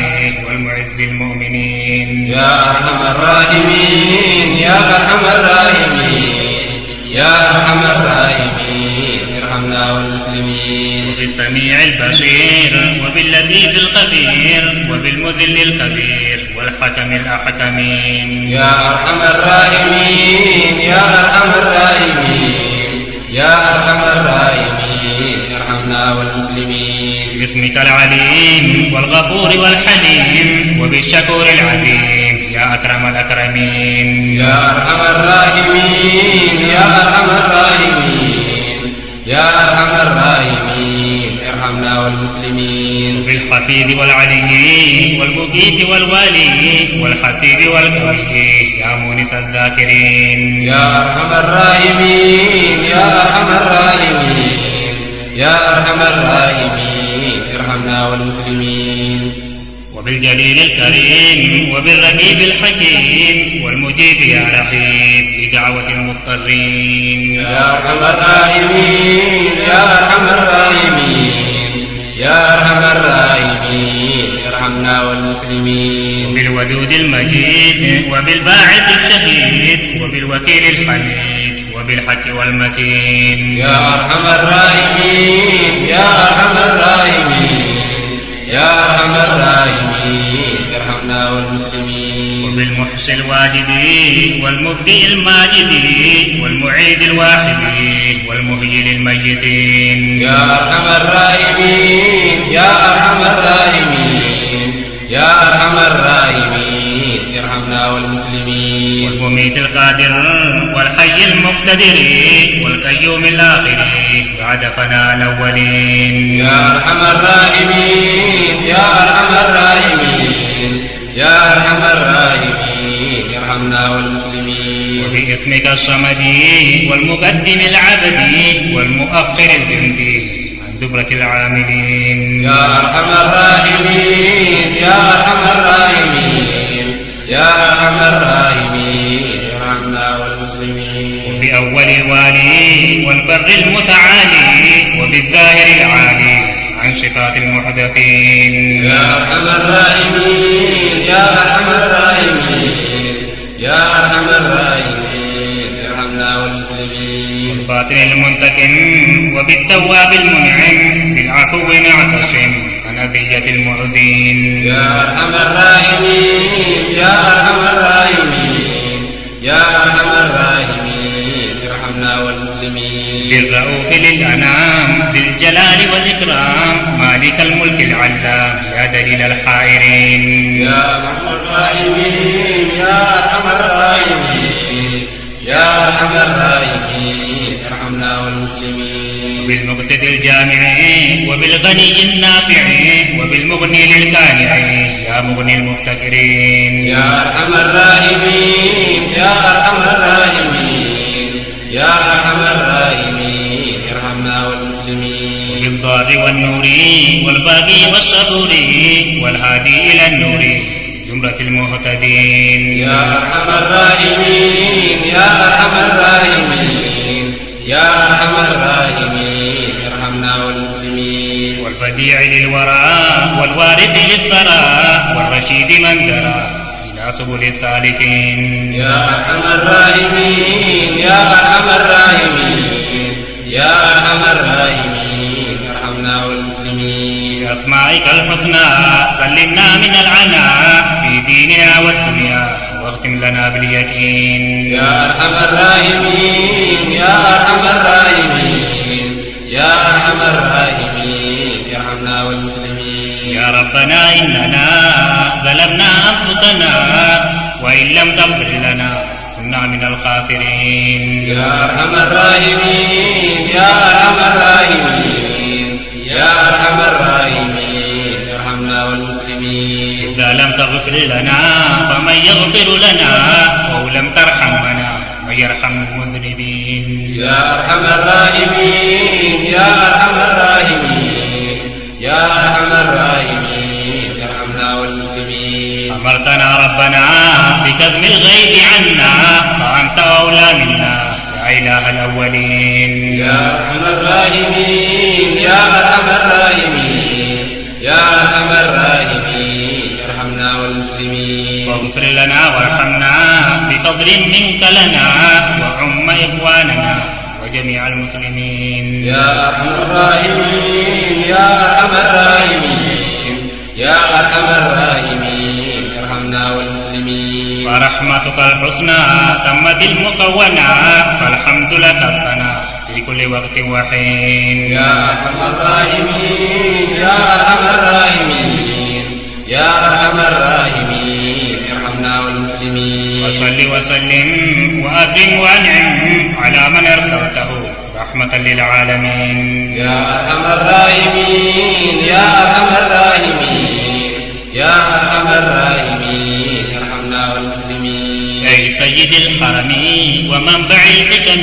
والمعز المؤمنين. يا أرحم الراحمين يا أرحم الراحمين يا أرحم الراحمين ارحمنا والمسلمين. وبالسميع البصير وباللطيف الخبير وبالمذل الكبير والحكم الأحكمين. يا أرحم الراحمين يا أرحم الراحمين يا أرحم الراحمين ارحمنا والمسلمين. وباسمك العليم والغفور والحليم وبالشكور العظيم يا أكرم الأكرمين يا أرحم الراحمين يا أرحم الراحمين يا أرحم الراحمين ارحمنا والمسلمين بالحفيظ والعلي والمقيت والوالي والحسيب والقوي يا مونس الذاكرين يا أرحم الراحمين يا أرحم الراحمين يا أرحم الراحمين ارحمنا والمسلمين وبالجليل الكريم وبالرقيب الحكيم والمجيب يا رحيم لدعوة المضطرين يا أرحم الراحمين يا أرحم الراحمين يا أرحم الراحمين ارحمنا والمسلمين بالودود المجيد وبالباعث الشهيد وبالوكيل الحميد وبالحق والمتين يا أرحم الراحمين يا أرحم الراحمين يا أرحم الراحمين ارحمنا والمسلمين وبالمحصي الواجد والمبدئ الماجد والمعيد الواحد والمهي للميتين يا أرحم الراحمين يا أرحم الراحمين يا أرحم الراحمين ارحمنا والمسلمين والمميت القادر والحي المقتدر والقيوم الآخر بعد فناء الأولين يا أرحم الراحمين يا أرحم الراحمين يا أرحم الراحمين ارحمنا والمسلمين وباسمك الصمد والمقدم العبدي والمؤخر الجندي عن دبرة العاملين يا أرحم الراحمين يا أرحم الراحمين يا أرحم الراحمين ارحمنا والمسلمين وبأول الوالي والبر المتعالي وبالظاهر العالي عن صفات المحدثين يا أرحم الراحمين يا أرحم الراحمين يا أرحم الراحمين ارحمنا والمسلمين والباطن المنتقم وبالتواب المنعم بالعفو نعتصم عن أذية المؤذين يا أرحم الراحمين يا أرحم الراحمين يا أرحم الراحمين ارحمنا والمسلمين بالرؤوف للأنام بالجلال والإكرام مالك الملك العلام يا دليل الحائرين يا أرحم الراحمين يا أرحم الراحمين يا أرحم الراحمين ارحمنا والمسلمين بالمقصد الجامع وبالغني النافع وبالمغني للقانع يا مغني المفتكرين يا أرحم الراحمين يا أرحم الراحمين يا أرحم الراحمين ارحمنا والمسلمين بالضار والنور والباقي والصبور والهادي إلى النور زمرة المهتدين يا أرحم الراحمين يا أرحم الراحمين يا أرحم الراحمين ارحمنا والمسلمين والبديع للورى والوارث للثرى والرشيد من درى إلى سبل السالكين يا أرحم الراحمين يا أرحم الراحمين يا أرحم الراحمين ارحمنا والمسلمين بأسمائك الحسنى سلمنا من العناء في ديننا والدنيا واختم لنا باليقين يا أرحم الراحمين يا أرحم الراحمين يا أرحم الراحمين ارحمنا والمسلمين يا ربنا إننا ظلمنا أنفسنا وإن لم تغفر لنا كنا من الخاسرين يا أرحم الراحمين يا أرحم الراحمين يا أرحم الراحمين ارحمنا والمسلمين إذا لم تغفر لنا فمن يغفر لنا أو لم ترحمنا من يرحم المذنبين يا أرحم الراحمين يا أرحم الراحمين يا أرحم الراحمين ارحمنا والمسلمين أمرتنا ربنا بكظم الغيب عنا فأنت أولى منا يا إله الأولين يا أرحم الراحمين يا أرحم الراحمين يا أرحم الراحمين ارحمنا والمسلمين فاغفر لنا وارحمنا بفضل منك لنا وعم إخواننا وجميع المسلمين يا أرحم الراحمين يا أرحم الراحمين يا أرحم الراحمين ارحمنا والمسلمين والمسلمين. فرحمتك الحسنى تمت المكونة، فالحمد لك الثناء في كل وقت وحين. يا أرحم الراحمين يا أرحم الراحمين يا أرحم الراحمين ارحمنا والمسلمين. وصل وسلم وأكرم وأنعم على من أرسلته رحمة للعالمين. يا أرحم الراحمين يا أرحم الراحمين يا أرحم الراحمين ارحمنا والمسلمين. أي سيد الحرم ومنبع الحكم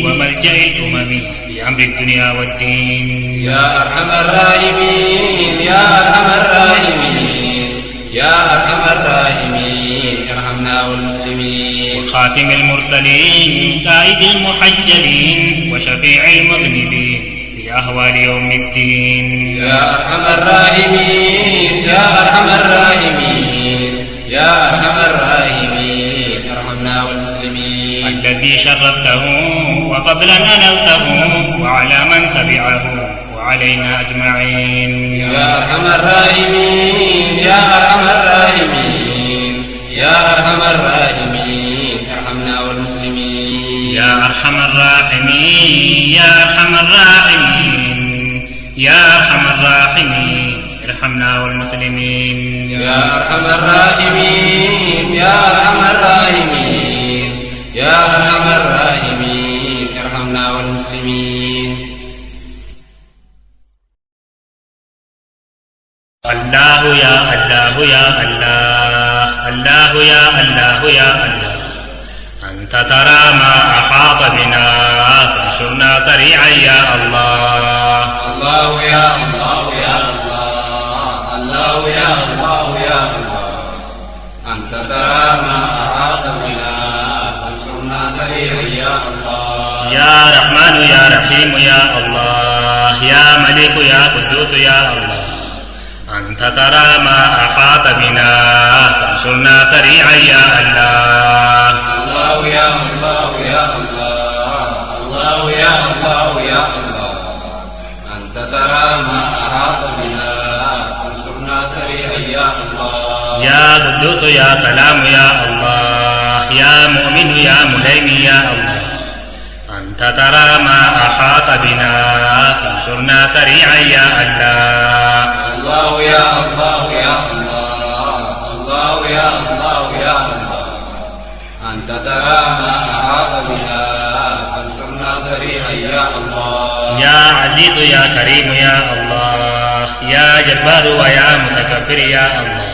وملجأ الأمم في أمر الدنيا والدين. يا أرحم الراحمين يا أرحم الراحمين يا أرحم الراحمين ارحمنا والمسلمين. وخاتم المرسلين قائد المحجلين وشفيع المذنبين في أهوال يوم الدين. يا أرحم الراحمين يا أرحم الراحمين يا أرحم الراحمين ارحمنا والمسلمين. الذي شرفته وفضلا أنلته وعلى من تبعه وعلينا أجمعين. يا أرحم الراحمين يا أرحم الراحمين يا أرحم الراحمين ارحمنا والمسلمين. يا أرحم الراحمين يا أرحم الراحمين يا أرحم الراحمين ارحمنا والمسلمين. يا أرحم الراحمين يا أرحم الراحمين يا أرحم الراحمين ارحمنا والمسلمين. الله يا الله يا الله الله يا الله يا الله أنت ترى ما أحاط بنا فانصرنا سريعا يا الله. الله يا الله يا الله الله يا الله يا الله أنت ترى ما أحاط بنا فانصرنا سريعا يا الله. يا رحمن يا رحيم يا الله يا ملك يا قدوس يا الله أنت ترى ما أحاط بنا فانصرنا سريعا يا الله. الله يا الله يا الله الله يا الله يا الله أنت ترى ما أحاط بنا فانصرنا سريعا يا الله. يا قدوس يا سلام يا الله يا مؤمن يا مهيمن يا الله أنت ترى ما أحاط بنا فانصرنا سريعا يا الله. الله يا الله يا الله الله يا الله يا الله أنت ترى ما أحاط بنا فانصرنا سريعا يا الله. يا عزيز يا كريم يا الله يا جبار ويا متكبر يا الله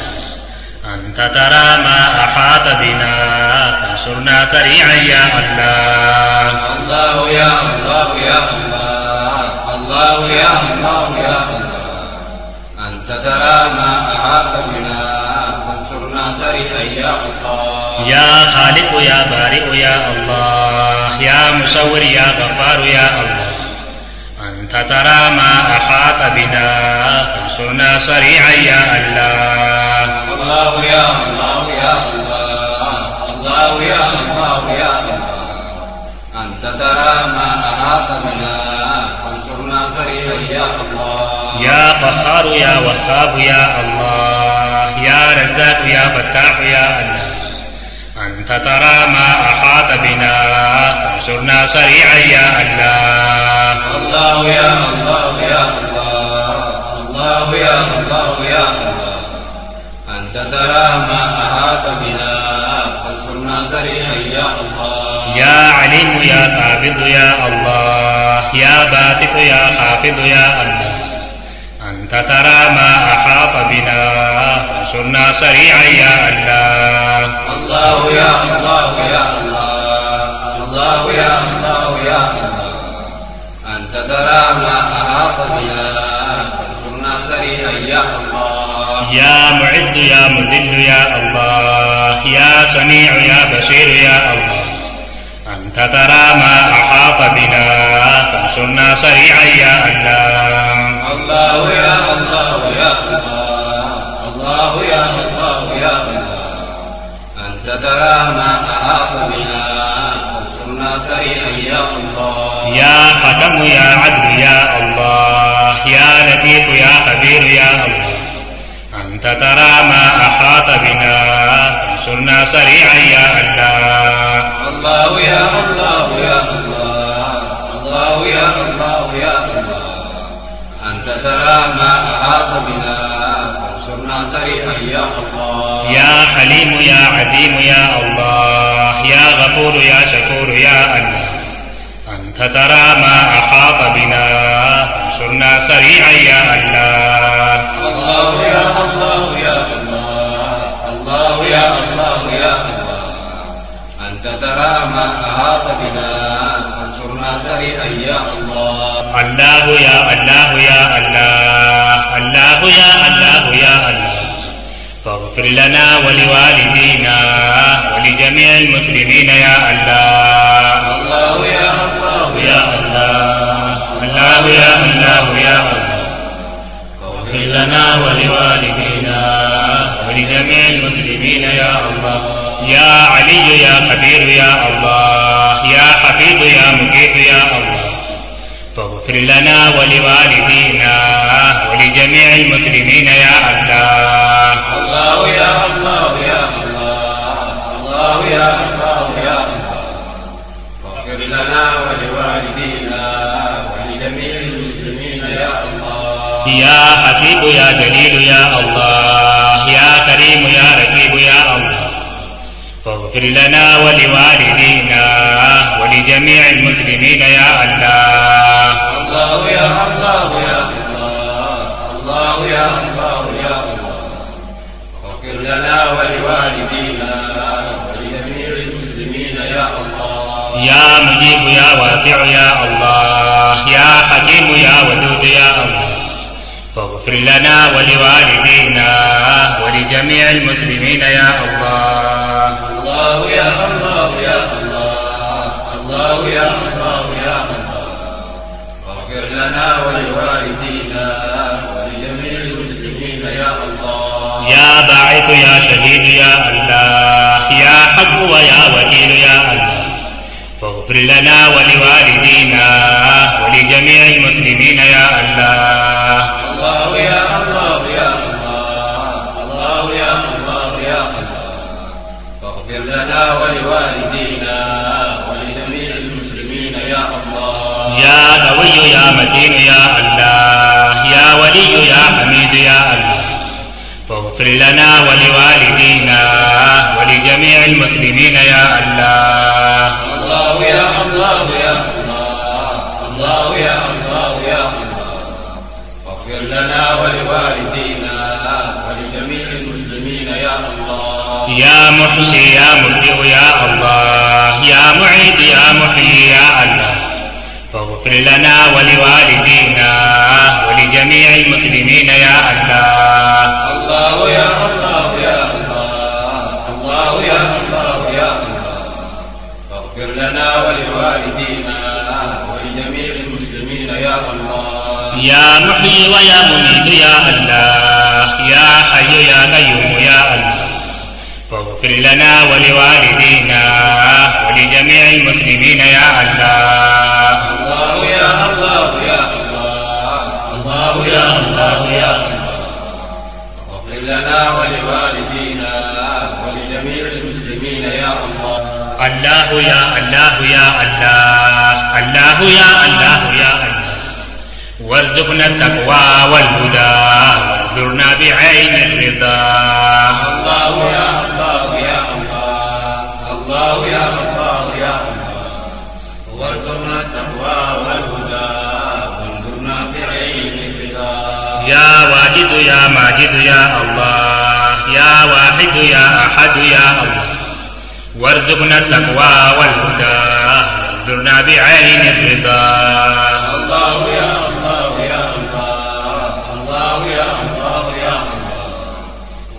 أنت ترى ما أحاط بنا فانصرنا سريعا يا الله. الله يا الله يا الله الله يا الله يا الله أنت ترى ما أحاط بنا فانصرنا سريعا يا الله. يا خالق يا بارئ يا الله يا مصور يا غفار يا الله أنت ترى ما أحاط بنا فانصرنا سريعا يا الله. الله يا الله يا الله الله يا الله يا الله أنت ترى ما أحاط بنا فانصرنا سريعا يا الله. يا قهار يا وهاب يا الله يا رزاق يا فتاح يا الله أنت ترى ما أحاط بنا فانصرنا سريعا يا الله. الله يا الله يا الله الله يا الله يا الله أنت ترى ما أحاط بنا فانصرنا سريعا يا الله. يا عليم يا قابض يا الله يا باسط يا خافض يا الله أنت ترى ما أحاط بنا فانصرنا سريعا يا الله. الله يا الله يا الله الله يا الله يا الله أنت ترى ما أحاط بنا فانصرنا سريعا يا الله. يا معز يا مذل يا الله يا سميع يا بصير يا الله أنت ترى ما أحاط بنا فانصرنا سريعا يا الله. الله يا الله يا الله الله يا الله يا الله أنت ترى ما أحاط بنا فانصرنا سريعا يا الله. يا حكم يا عدل يا الله يا لطيف يا خبير يا الله أنت ترى ما أحاط بنا فانصرنا سريعا يا الله. الله يا الله يا الله، الله يا الله يا الله، أنت ترى ما أحاط بنا فانصرنا سريعا يا الله. يا حليم يا عظيم يا الله، يا غفور يا شكور يا الله، أنت ترى ما أحاط بنا فانصرنا سريعا يا الله. الله يا الله يا الله، الله يا الله يا الله، أنت ترى ما أحاط بنا فانصرنا سريعا يا الله. الله يا الله يا الله، الله يا الله يا الله، فاغفر لنا ولوالدينا ولجميع المسلمين يا الله. الله يا الله يا الله، الله يا الله يا الله، فاغفر لنا ولوالدينا ولجميع المسلمين يا الله. يا علي يا كبير يا الله، يا حفيظ يا مقيت يا الله، فاغفر لنا ولوالدينا ولجميع المسلمين يا الله. الله يا الله يا الله، الله يا الله يا الله، واغفر لنا ولوالدينا ولجميع المسلمين يا الله. يا حسيب يا جليل يا الله، يا كريم يا رقيب يا الله، فاغفر لنا ولوالدينا ولجميع المسلمين يا الله. الله يا الله يا الله، الله يا الله يا الله، واغفر لنا ولوالدينا ولجميع المسلمين يا الله. يا مجيب يا واسع يا الله، يا حكيم يا ودود يا الله، فاغفر لنا ولوالدينا ولجميع المسلمين يا الله. الله يا الله يا الله، الله يا الله يا الله، واغفر لنا ولوالدينا ولجميع المسلمين يا الله. يا باعث يا شهيد يا الله، يا حق ويا وكيل يا الله، فاغفر لنا ولوالدينا ولجميع المسلمين يا الله. الله يا الله يا الله، الله يا الله يا الله، واغفر لنا ولوالدينا ولجميع المسلمين يا الله. يا قوي يا متين يا الله، يا ولي يا حميد يا الله، فاغفر لنا ولوالدينا ولجميع المسلمين يا الله. الله يا الله يا الله، الله يا الله يا الله، واغفر لنا ولوالدينا ولجميع المسلمين يا الله. يا محشي يا مبدئ يا الله، يا معيد يا محيي يا الله، فاغفر لنا ولوالدينا ولجميع المسلمين يا الله. الله يا الله يا الله، الله يا الله يا الله، واغفر لنا ولوالدينا ولجميع المسلمين يا الله. يا محيي ويا مميت يا الله، يا حي يا قيوم يا الله، فاغفر لنا ولوالدينا ولجميع المسلمين يا الله. الله يا الله يا الله، الله يا الله يا الله، واغفر لنا ولوالدينا ولجميع المسلمين يا الله. الله يا الله يا الله، الله يا الله يا الله، وارزقنا التقوى والهدى وانظرنا بعين الرضا. الله يا الله يا الله، الله يا الله يا الله، وارزقنا التقوى والهدى وانظرنا بعين الرضا. يا واجد يا ماجد يا الله، يا واحد يا أحد يا الله، وارزقنا التقوى والهدى وانظرنا بعين الرضا. الله يا الله يا الله، الله يا الله يا الله،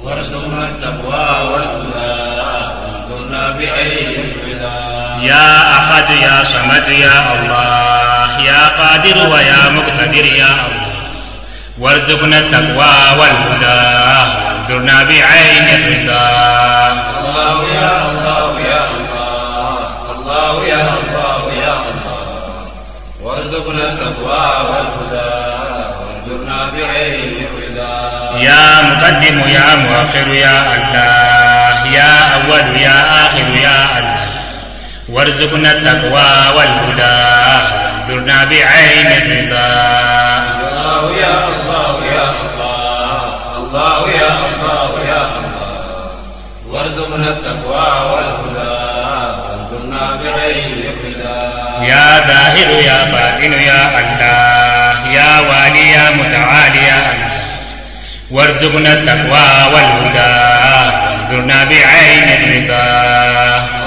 وارزقنا التقوى والهدى وانظرنا بعين الرضا. يا أحد يا صمد يا الله، يا قادر ويا مقتدر يا الله، وارزقنا التقوى والهدى وانظرنا بعين الرضا. الله يا الله يا الله، الله يا الله يا الله، وارزقنا التقوى والهدى وانظرنا بعين الرضا. يا مقدم يا مؤخر يا الله، يا أول يا آخر يا الله وارزقنا التقوى والهدى وانظرنا بعين الرضا. الله يا الله يا الله، الله يا الله يا الله، وارزقنا التقوى والهدى وانظرنا بعين الرضا. يا ظاهر يا باطن يا الله يا والي يا متعالي يا الله وارزقنا التقوى والهدى وانظرنا بعين الرضا.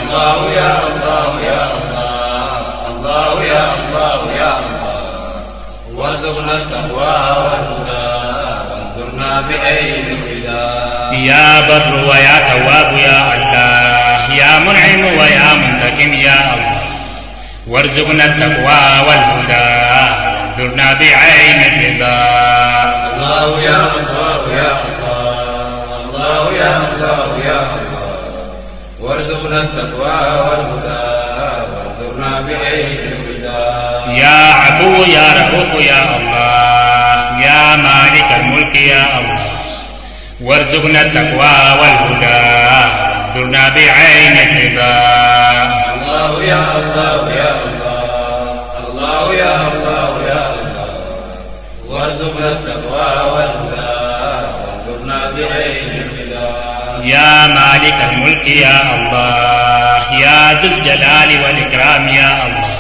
الله يا الله يا الله، الله يا الله يا الله، وارزقنا التقوى والهدى وانظرنا بعين الرضا. يا بر ويا تواب يا الله يا منعم ويا منتقم يا الله وارزقنا التقوى والهدى وانظرنا بعين الرضا. الله يا الله يا الله، الله يا الله يا الله، وارزقنا التقوى والهدى وانظرنا بعين الرضا. يا عفو يا رؤوف يا الله يا مالك الملك يا الله وارزقنا التقوى والهدى وانظرنا بعين الرضا. الله يا الله يا الله، الله يا الله يا الله، وارزقنا التقوى والهدى وانظرنا بعين الرضا. يا مالك الملك يا الله يا ذو الجلال والإكرام يا الله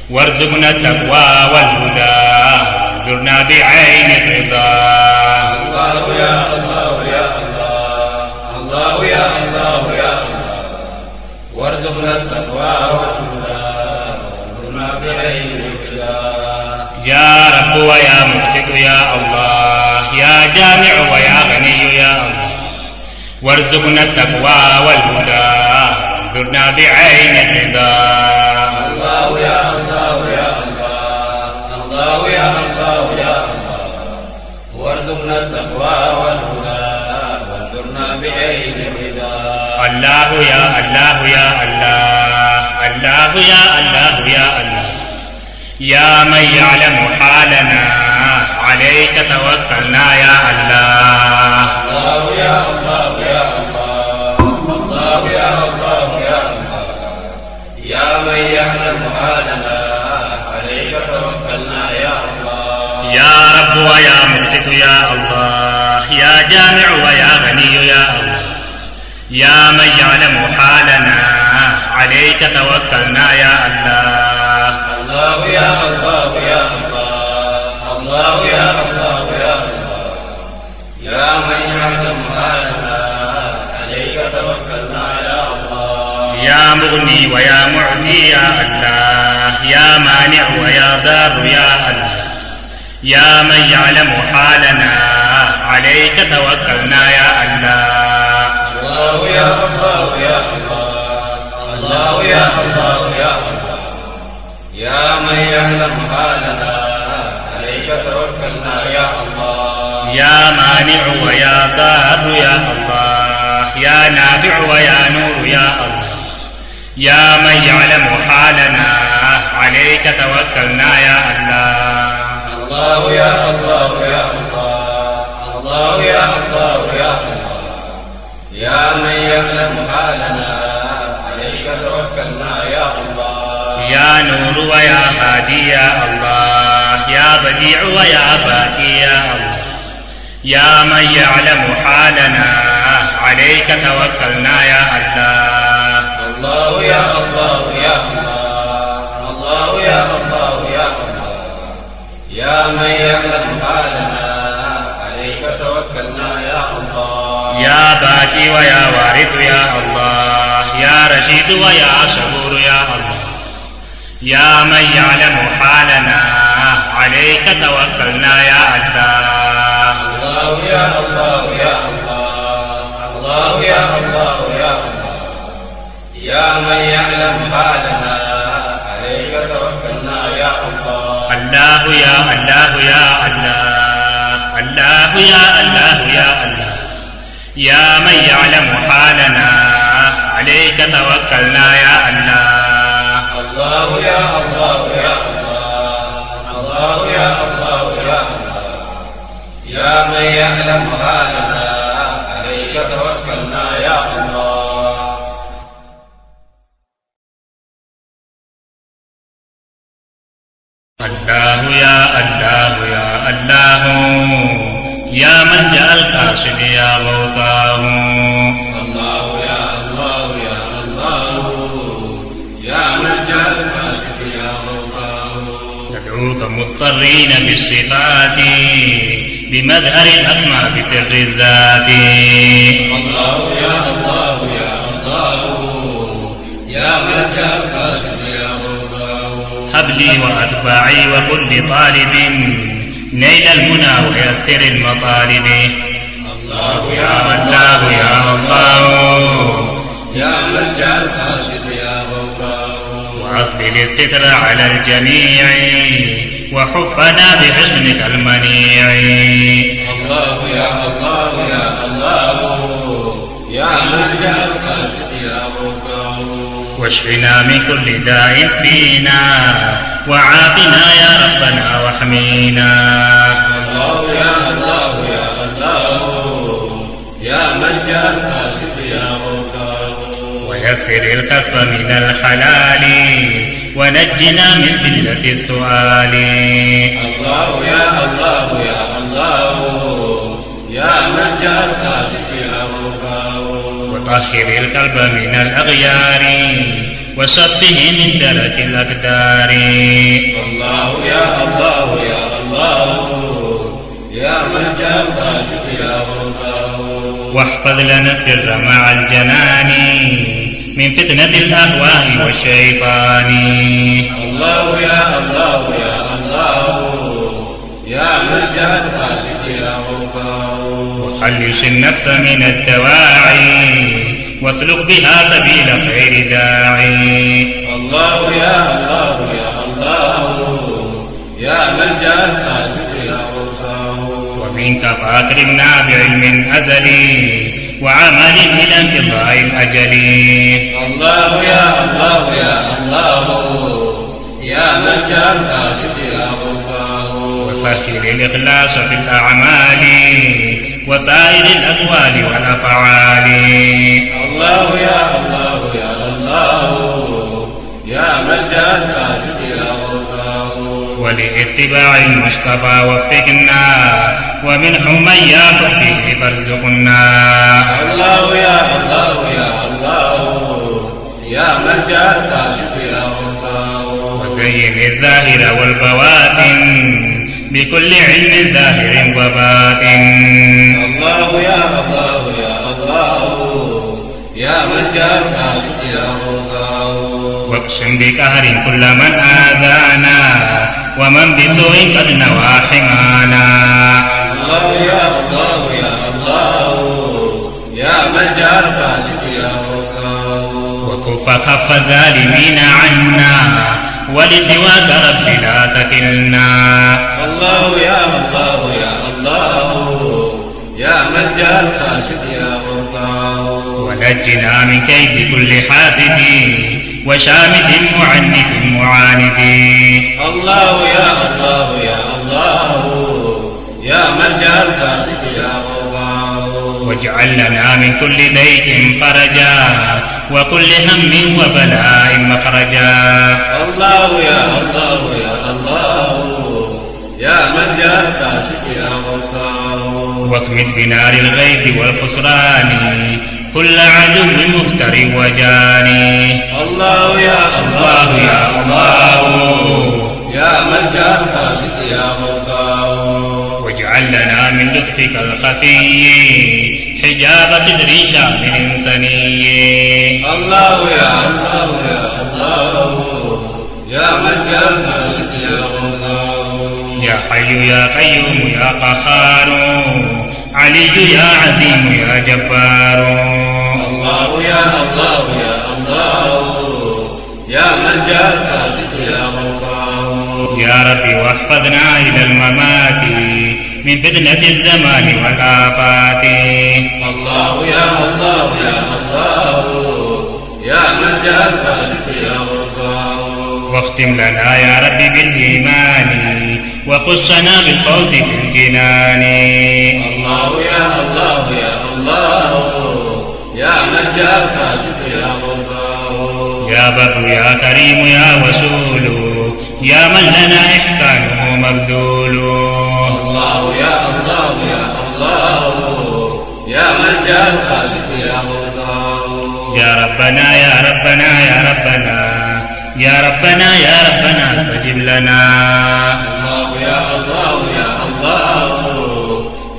وارزقنا التقوى والهدى وانظرنا بعين الرضا. الله يا الله يا الله، الله يا الله يا الله، وارزقنا التقوى والهدى وانظرنا بعين الرضا. يا رب ويا مقسط يا الله يا جامع ويا غني يا الله وارزقنا التقوى والهدى وانظرنا بعين الرضا. الله يا الله يا الله، الله يا الله يا الله، وارزقنا التقوى والهدى وانظرنا بعين الرضا. الله يا الله يا الله الله يا الله يا الله يا من يعلم حالنا عليك توكلنا يا الله. الله يا الله يا الله، الله يا الله يا الله، يا من يعلم حالنا عليك توكلنا يا الله. يا رب ويا مقسط يا الله يا جامع ويا غني يا الله يا من يعلم حالنا عليك توكلنا يا الله. الله يا الله يا الله، الله يا الله يا الله، يا من يعلم حالنا عليك توكلنا يا الله. يا مغني ويا معطي يا الله يا مانع ويا ضار يا الله يا من يعلم حالنا عليك توكلنا يا الله. الله يا الله يا الله، الله يا الله يا الله، يا من يعلم حالنا عليك توكلنا يا الله. يا مانع ويا ضار يا الله يا نافع ويا نور يا الله يا من يعلم حالنا عليك توكلنا يا الله. الله يا الله يا الله، الله يا الله يا الله، يا من يعلم حالنا عليك توكلنا يا الله. يا نور ويا هادي يا الله يا بديع ويا باقي يا الله يا من يعلم حالنا عليك توكلنا يا الله. الله يا الله يا الله، الله يا الله يا الله، يا من يعلم حالنا عليك توكلنا يا الله. يا باقي ويا وارث يا الله يا رشيد ويا صبور يا الله يا من يعلم حالنا عليك توكلنا يا الله. الله يا الله يا الله، الله يا الله يا الله، يا من يعلم حالنا عليك توكلنا يا الله. الله يا الله يا الله الله يا الله يا الله يا من يعلم حالنا عليك توكلنا يا الله. الله يا الله يا الله، الله يا الله يا الله، يا من يعلم حالنا عليك توكلنا يا الله. الله يا الله يا الله يا ملجأ القاصد يا غوثاه. الله يا الله يا الله يا ملجأ القاصد يا غوثاه. ندعوك مضطرين بالصفات بمظهر الأسماء بسر الذات. الله يا الله يا الله يا ملجأ القاصد يا غوثاه. هب لي وأتباعي وكل طالب نيل المنى ويسر المطالب. الله يا الله يا الله يا ملجأ القاصد يا غوثاه. وأصبل الستر على الجميع وحفنا بحسنك المنيع. الله يا الله يا الله يا ملجأ القاصد يا غوثاه. واشفنا من كل داء فينا وعافنا يا ربنا واحمينا. الله يا الله يا الله يا ملجأ القاصد يا غوثاه. ويسر الكسب من الحلال ونجنا من ذلة السؤال. الله يا الله يا الله يا ملجأ القاصد يا غوثاه. وطهر القلب من الأغيار وصفه من درك الأقدار. الله يا الله يا الله يا ملجأ القاصد يا غوثاه. واحفظ لنا السر مع الجنان من فتنة الأهواء والشيطان. الله يا الله يا الله يا ملجأ القاصد يا غوثاه. وخلص النفس من الدواعي واسلك بها سبيل خير داعي. الله يا الله يا الله يا ملجأ القاصد يا غوثاه. ومنك فأكرمنا بعلم أزلي وعمل إلى انقضاء الأجل. الله يا الله يا الله يا ملجأ القاصد يا غوثاه. وسهل الإخلاص في الأعمال وسائر الأقوال والأفعال. الله يا الله يا الله يا ملجأ القاصد يا غوثاه. ولاتباع المصطفى وفقنا ومن حميا حبه فارزقنا. الله يا الله يا الله يا ملجأ القاصد يا غوثاه. وزين الظاهر والبواطن بكل علم ظاهر وباطن. الله يا الله يا الله يا ملجأ القاصد يا غوثاه. واقسم بقهر كل من آذانا ومن بسوء قد نوى حمانا. الله يا الله يا الله يا ملجأ القاصد يا غوثاه. وكف كف الظالمين عنا ولسواك رب لا تكلنا. الله يا الله يا الله يا ملجأ القاصد يا غوثاه. ونجنا من كيد كل حاسد وشامت معنف معاند. الله يا الله يا الله يا ملجأ القاصد يا غوثاه. واجعل لنا من كل ضيق فرجا وكل هم وبلاء مخرجا. الله يا الله يا الله يا ملجأ القاصد يا غوثاه. واكمد بنار الغيظ والخسران كل عدو مفتر وجاني. الله يا الله يا الله يا ملجأ القاصد يا غوثاه. واجعل لنا من لطفك الخفي حجاب صدر شامل سني. الله يا الله يا الله يا ملجأ القاصد يا غوثاه. يا حي يا قيوم يا قهار علي يا عظيم يا جبار. الله يا الله يا الله يا ملجأ القاصد يا غوثاه. يا ربي واحفظنا إلى الممات من فتنة الزمان والآفات. الله يا الله يا الله يا ملجأ القاصد يا غوثاه. واختم لنا يا ربي بالإيمان وخصنا بالفوز في الجنان. الله يا الله يا الله يا ملجأ القاصد يا غوثاه. يا بر يا كريم يا وسول يا من لنا إحسانه مبذول. الله يا الله يا الله يا ملجأ القاصد يا غوثاه. يا ربنا يا ربنا يا ربنا يا ربنا يا ربنا استجب لنا. الله يا الله يا الله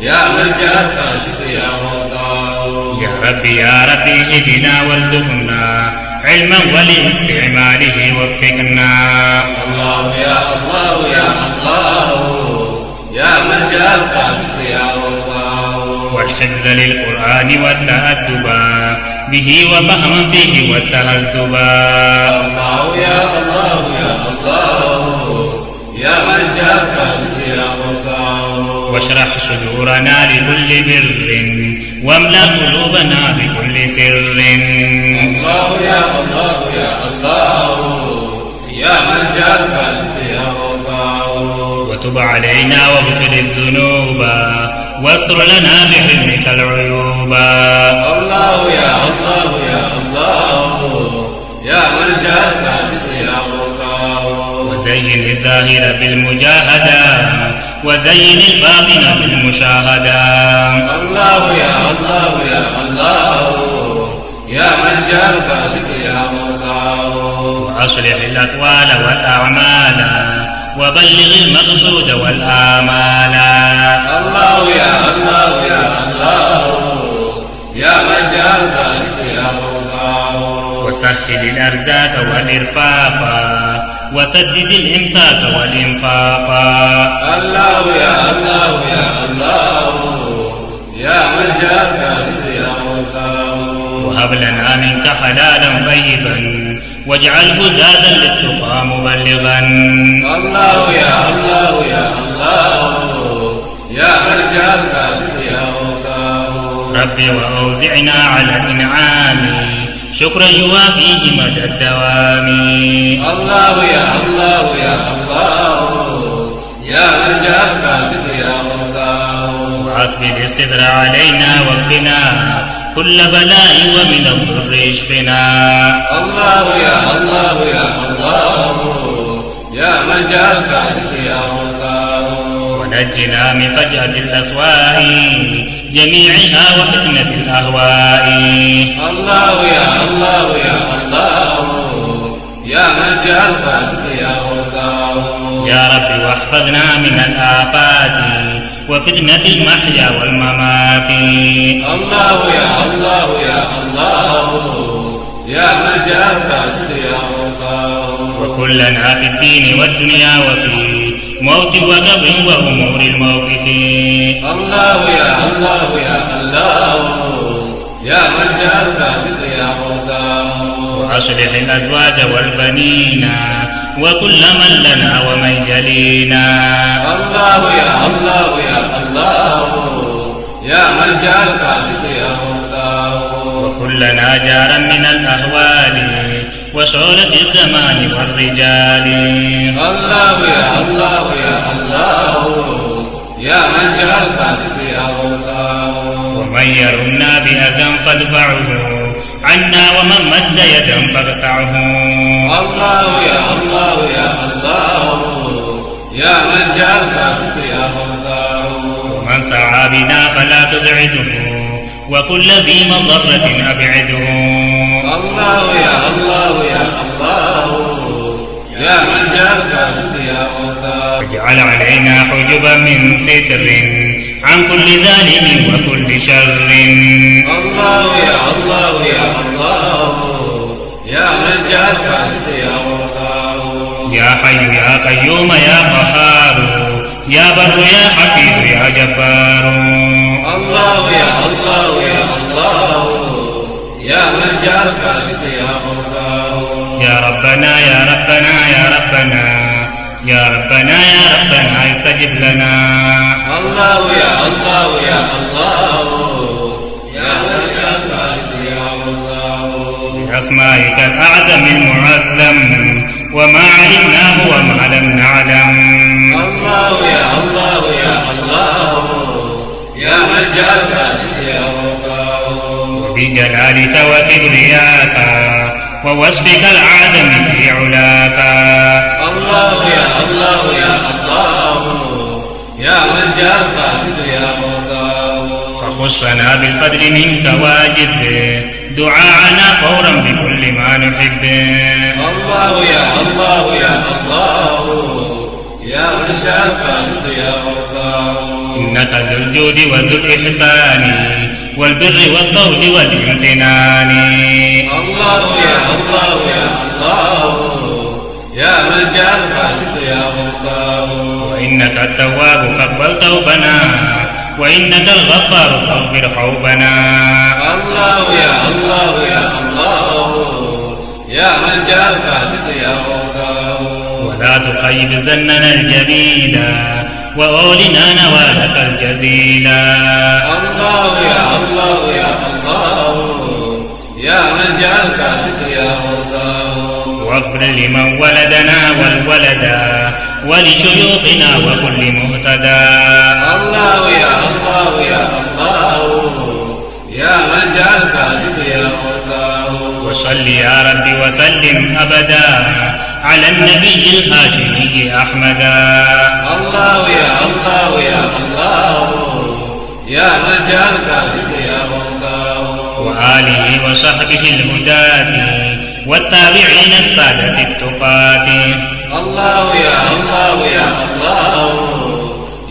يا ملجأ القاصد يا غوثاه. يا ربي يا ربي اهدنا وارزقنا علما ولاستعماله وفقنا. الله يا الله يا الله يا ملجأ القاصد يا غوثاه. والحفظ للقرآن والتأدبا به وفهما فيه والتهذبا. الله يا الله يا الله يا ملجأ القاصد يا غوثاه. واشرح صدورنا لكل بر واملأ قلوبنا بكل سر. الله يا الله يا الله يا ملجأ القاصد يا غوثاه. وتب علينا واغفر الذنوب واستر لنا بحلمك العيوب. الله يا الله يا الله يا ملجأ القاصد يا غوثاه. وزين الظاهر بالمجاهدة وزين الباطن بالمشاهدة. الله يا الله يا الله يا ملجأ القاصد يا غوثاه. وأصلح الأقوال والأعمال وبلغ المقصود والآمال. الله يا الله يا الله يا ملجأ القاصد يا غوثاه. وسهل الأرزاق والإرفاق وسدد الإمساك والإنفاق. الله يا الله يا الله يا ملجأ القاصد يا غوثاه. وهب لنا منك حلالا طيبا واجعله زادا للتقى مبلغا. الله يا الله يا الله يا ملجأ القاصد يا غوثاه. ربي وأوزعنا على الإنعام شكرا يوافيه مدى الدوام. الله يا الله يا الله يا ملجأ القاصد يا غوثاه. وأصب الاستدر علينا واكفنا كل بلاء ومن الضر اشفنا. الله يا الله يا الله يا ملجأ القاصد يا غوثاه. ونجنا من فجأة الأسواء جميعها وفتنة الأهواء. الله يا الله يا الله يا ملجأ القاصد يا غوثاه. يا رب واحفظنا من الآفات وفتنة المحيا والممات. الله يا الله يا الله يا ملجأ القاصد يا غوثاه. وكلنا في الدين والدنيا وفي موت وقبر وأمور الموقف. الله يا الله يا الله يا ملجأ القاصد يا غوثاه. وأصلح الأزواج والبنين وكل من لنا ومن يلينا. الله يا الله يا الله يا ملجأ القاصد يا غوثاه. وكلنا جارا من الأهوال وشغلة الزمان والرجال. الله يا الله يا الله يا ملجأ القاصد يا غوثاه. ومن يرنا بأذى فادفعه عنا ومن مد يدا فاقطعه. الله يا الله يا الله يا ملجأ القاصد يا غوثاه. ومن سعى بنا فلا تزعده وكل ذي مضرة أبعده. الله يا الله يا الله يا ملجأ القاصد يا غوثاه. واجعل علينا حجبا من ستر عن كل ظالم وكل شر. الله يا الله يا الله يا ملجأ القاصد يا غوثاه. يا حي يا قيوم يا قهار يا بر يا حفيظ يا جبار. الله يا الله يا الله يا ملجأ القاصد يا غوثاه. يا ربنا يا ربنا يا ربنا يا ربنا يا ربنا استجب لنا. الله يا الله يا الله يا ملجأ القاصد يا غوثاه. بأسمائك الأعظم المعظم وما علمناه وما لم نعلم. الله يا الله يا الله يا ملجأ القاصد يا غوثاه. وبجلالك وكبرياك ووصفك العظم في علاك. الله خصنا بالفضل منك واجب دعاءنا فورا بكل ما نحب. الله يا الله يا الله يا من جعلك الرزق يا غوثاه. إنك ذو الجود وذو الإحسان والبر والطول والامتنان. الله يا الله يا الله يا من جعلك الرزق يا غوثاه. وإنك التواب فاقبل توبنا وإنك الغفار فاغفر حوبنا. الله يا الله يا الله يا من جعلك الرزق يا غوثاه. ولا تخيب ظننا الجميلا وأولنا نوالك الجزيلا. الله يا الله يا الله يا من جعلك الرزق يا غوثاه. واغفر لمن ولدنا والولدا ولشيوخنا وكل مهتدى. الله يا الله يا الله يا من جعلك الرزق يا غوثاه. وصل يا رب وسلم أبدا على النبي الهاشمي أحمدا. الله يا الله يا الله يا من جعلك الرزق يا غوثاه. وآله وصحبه الهداة والتابعين السادة التقاة. الله يا الله يا الله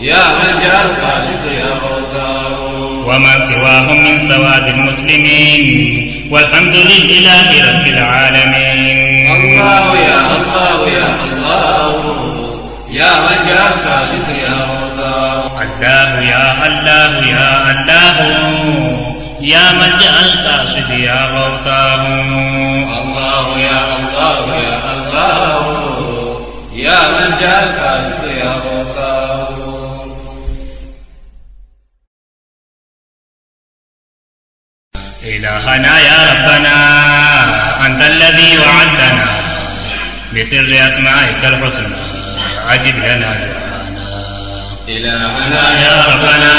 يا من جعلك الرزق يا غوثاه. ومن سواهم من سواد المسلمين والحمد لله رب العالمين. الله يا الله يا الله يا من جعلك الرزق يا غوثاه. الله يا الله يا الله يا ملجأ القاصد يا غوثاه. الله يا الله يا الله يا من جعلك الرزق يا غوثاه. إلهنا يا ربنا أنت الذي وعدتنا بسر أسمائك الحسنى أجب لنا دعانا. إلهنا يا ربنا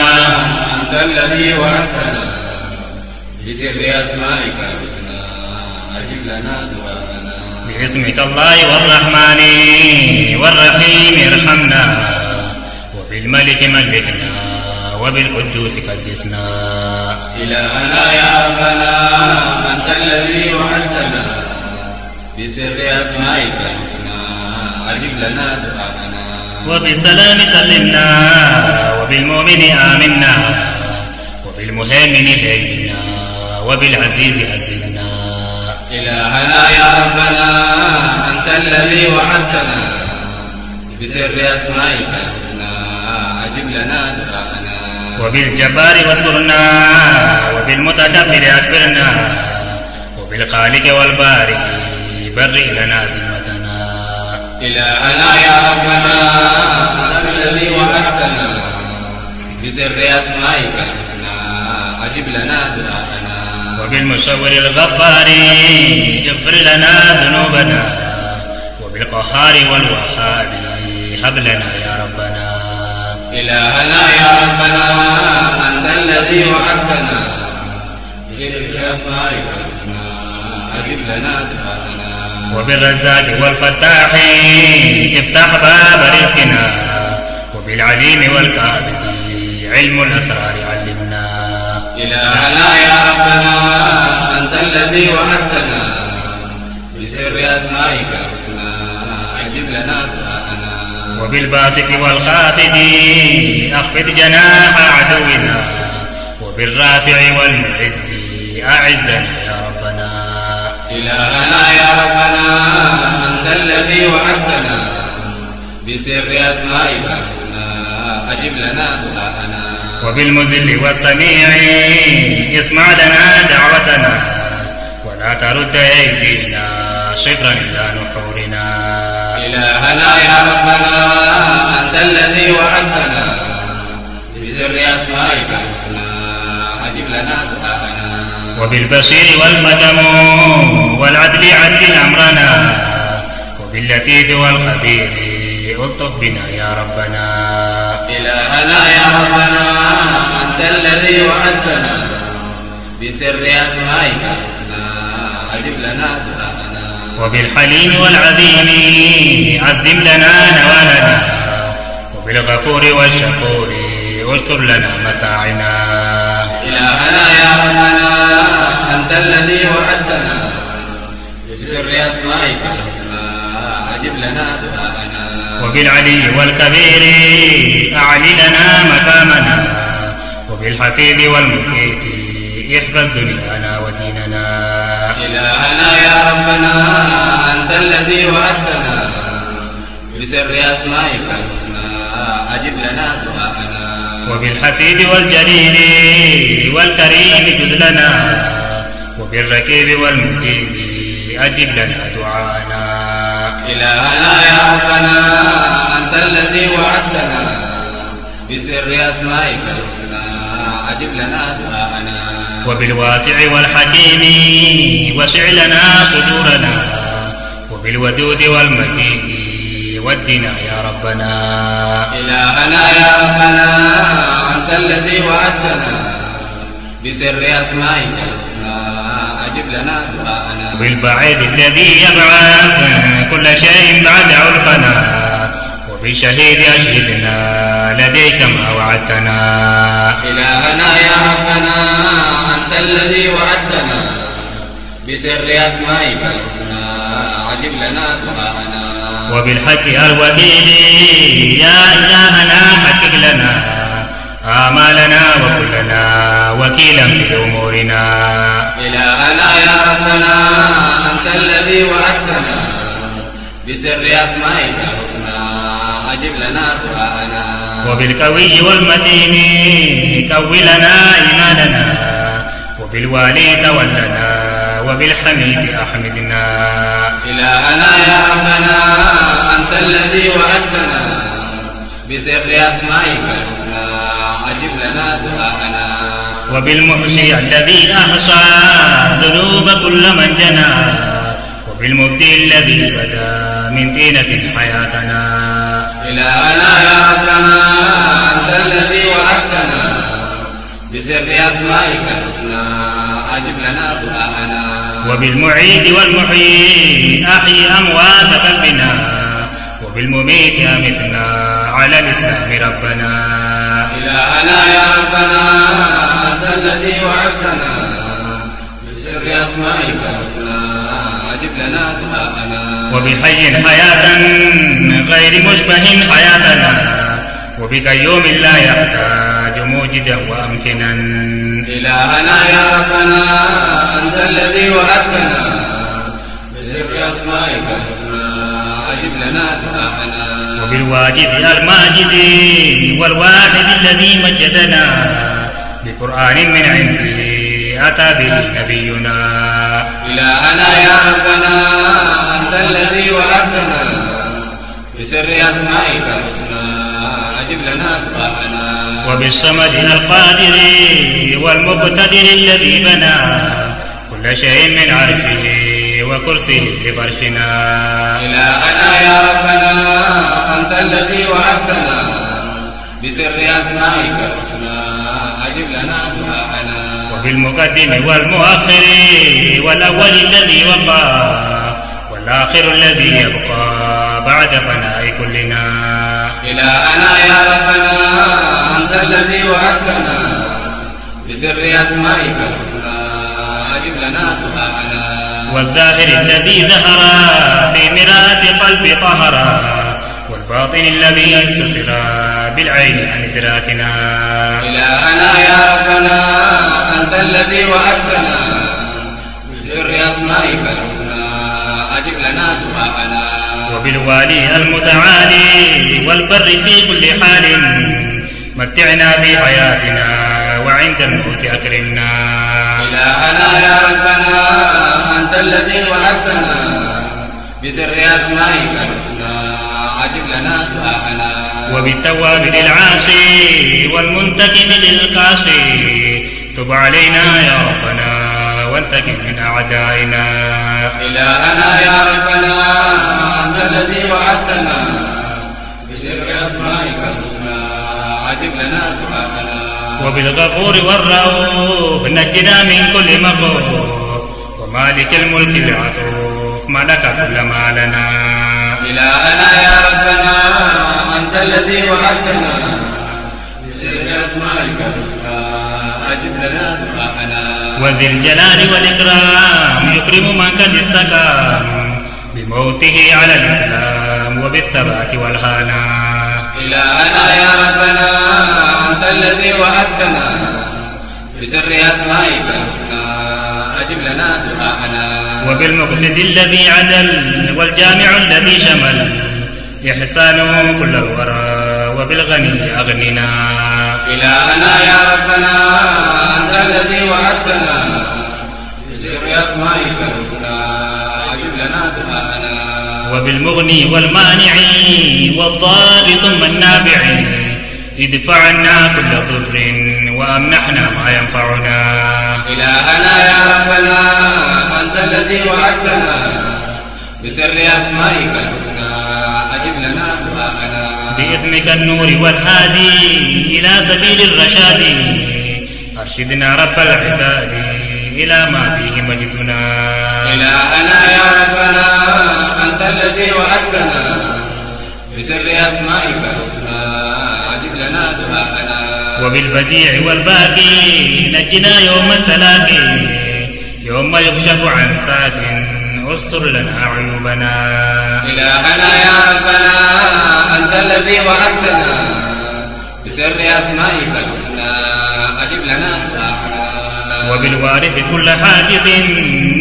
أنت الذي وعدتنا بسر أسمائك الحسنى أجب لنا دعانا. باسمك الله والرحمن والرحيم ارحمنا وبالملك ملكنا وبالقدوس قدسنا. إلهنا يا ربنا أنت الذي وعدتنا بسر أسمائك الحسنى أجب لنا دعاءنا. وبالسلام سلمنا وبالمؤمن آمنا وبالمهيمن هيمنا وبالعزيز عززنا. إلهنا يا ربنا أنت الذي وعدتنا بسر أسمائك الحسنى أجب لنا دعاءنا. وبالجبار واذكرنا وبالمتكبر أكبرنا وبالخالق والبارئ برئ لنا ذمتنا. إلهنا يا ربنا أنت الذي وعدتنا بسر أسمائك الحسنى أجب لنا دعاءنا. وبالمصور الغفار اغفر لنا ذنوبنا وبالقهار والوهاب هب لنا يا ربنا. إلهنا يا ربنا أنت الذي وعدتنا بسر أسمائك الحسنى أجب لنا دعاءنا. وبالرزاق والفتاح افتح باب رزقنا وبالعليم والقابض علم الأسرار علمنا. إلهنا يا ربنا أنت الذي وعدتنا بسر أسمائك الحسنى أجب لنا دعاءنا. وبالباسط والخافض أخفض جناح عدونا وبالرافع والمعز أعزنا يا ربنا. إلهنا يا ربنا أنت الذي وعدتنا بسر أسمائك الحسنى أجب لنا دعاءنا. وبالمذل والسميع اسمع لنا دعوتنا ولا ترد أيدينا صفرا إلى نحورنا. إلهنا يا ربنا أنت الذي وعدتنا بسر أسمائك الحسنى أجب لنا دعاءنا. وبالبصير والختم والعدل عدل أمرنا وباللطيف والخبير ألطف بنا يا ربنا. إلهنا يا ربنا أنت الذي وعدتنا بسر أسمائك الحسنى أجب لنا دعاءنا. وبالحليم والعظيم عظم لنا نوالنا وبالغفور والشكور اشكر لنا مساعنا. إلهنا يا ربنا أنت الذي وعدتنا بسر أسمائك الحسنى أجب لنا دعاءنا. وبالعلي والكبير أعل لنا مقامنا وبالحفيظ والمقيت احفظ دنيانا وديننا. إلهنا يا ربنا أنت الذي وعدتنا بسر أسمائك الحسنى أجب لنا دعاءنا. وبالحسيب والجليل والكريم جد لنا وبالركيب والمجيد أجب لنا دعاءنا. إلهنا يا ربنا أنت الذي وعدتنا بسر أسمائك الحسنى أجب لنا دعاءنا. وبالواسع والحكيم وسع لنا صدورنا وبالودود والمجيد ودنا يا ربنا. إلهنا يا ربنا أنت الذي وعدتنا بسر أسمائك الحسنى أجب لنا دعاءنا. وبالبعيد الذي يبعث كل شيء بعد عرفنا وبالشهيد أشهدنا لديك ما وعدتنا. إلهنا يا ربنا أنت الذي وعدتنا بسر أسمائك الحسنى أجب لنا دعاءنا. وبالحق الوكيل يا إلهنا حقق لنا آمالنا وكلنا وكيلا في أمورنا. إلهنا يا ربنا أنت الذي وعدتنا بسر أسمائك الحسنى أجب لنا دعاءنا. وبالقوي والمتين كو لنا إيماننا وبالوالي تولنا وبالحميد أحمدنا. إلهنا يا ربنا أنت الذي وعدتنا بسر أسمائك الحسنى أجب لنا دعاءنا. وبالمحصي الذي أحصى ذنوب كل من جنى وبالمبدي الذي بدا من طينة حياتنا. إلهنا يا ربنا أنت الذي وعدتنا بسر أسمائك الحسنى أجب لنا دعاءنا. وبالمعيد والمحيي أحيي أموات قلبنا وبالمميت أمتنا على الإسلام ربنا. إلهنا يا ربنا أنت الذي وعدتنا بسر أسمائك الحسنى أجب لنا دعاءنا. وبحي حياة غير مشبه حياتنا وبقيوم لا يحتاج موجدا وأمكنا. إلهنا يا ربنا أنت الذي وعدتنا بسر أسمائك الحسنى أجب لنا دعاءنا. وبالواجد الماجد والواحد الذي مجدنا بقرآن من عنده أتى به نبينا. إلهنا يا ربنا أنت الذي وعدتنا بسر أسمائك الحسنى أجب لنا دعاءنا. وبالصمد القادر والمقتدر الذي بنى كل شيء من عرشه وكرسيه لفرشنا. إلهنا يا ربنا أنت الذي وعدتنا بسر أسمائك الحسنى أجب لنا دعاءنا. وبالمقدم والمؤخر والأول الذي وقع والآخر الذي يبقى بعد فناء كلنا. إلهنا يا ربنا أنت الذي وعدتنا بسر أسمائك الحسنى أجب لنا دعاءنا. والظاهر الذي ظهر في مرآة قلب طهر والباطن الذي استتر بالعين عن إدراكنا. إلهنا يا ربنا أنت الذي وعدتنا بسر أسمائك الحسنى أجب لنا دعاءنا. وبالوالي المتعالي والبر في كل حال متعنا في حياتنا وعند الموت أكرمنا. إلهنا يا ربنا أنت الذي وعدتنا بسر أسمائك الحسنى أجب لنا دعاءنا. وبالتواب للعاصي والمنتقم للقاسي تب علينا يا ربنا وانتقم من أعدائنا. إلهنا يا ربنا أنت الذي وعدتنا بسر أسمائك الحسنى أجب لنا دعاءنا. وبالغفور والرؤوف نجنا من كل مخوف ومالك الملك العطوف ملك كل ما لنا. إلهنا يا ربنا أنت الذي وعدتنا بسر أسمائك الحسنى أجب لنا دعاءنا وذي الجلال والإكرام يكرم من قد استقام بموته على الإسلام وبالثبات والهنا. إلهنا يا ربنا أنت الذي وعدتنا بسر أسمائك الحسنى أجب لنا دعاءنا وبالمقصد الذي عدل والجامع الذي شمل إحسانه كل الورى وبالغني أغننا. إلهنا يا ربنا أنت الذي وعدتنا بسر أسمائك الحسنى أجب لنا دعاءنا وبالمغني والمانع والضار ثم النافع ادفع عنا كل ضر وأمنحنا ما ينفعنا. إلهنا يا ربنا أنت الذي وعدتنا بسر أسمائك الحسنى أجب لنا دعاءنا باسمك النور والهادي إلى سبيل الرشاد أرشدنا رب العباد إلى ما فيه مجدنا. إلهنا يا ربنا أنت الذي وعدتنا بسر أسمائك الحسنى أجب لنا دعاءنا وبالبديع والباقي نجنا يوم التلاقي يوم يكشف عن ساك استر لنا عيوبنا. إلهنا يا ربنا أنت الذي وعدتنا بسر أسمائك الحسنى أجب لنا دعاءنا وبالوارث كل حادث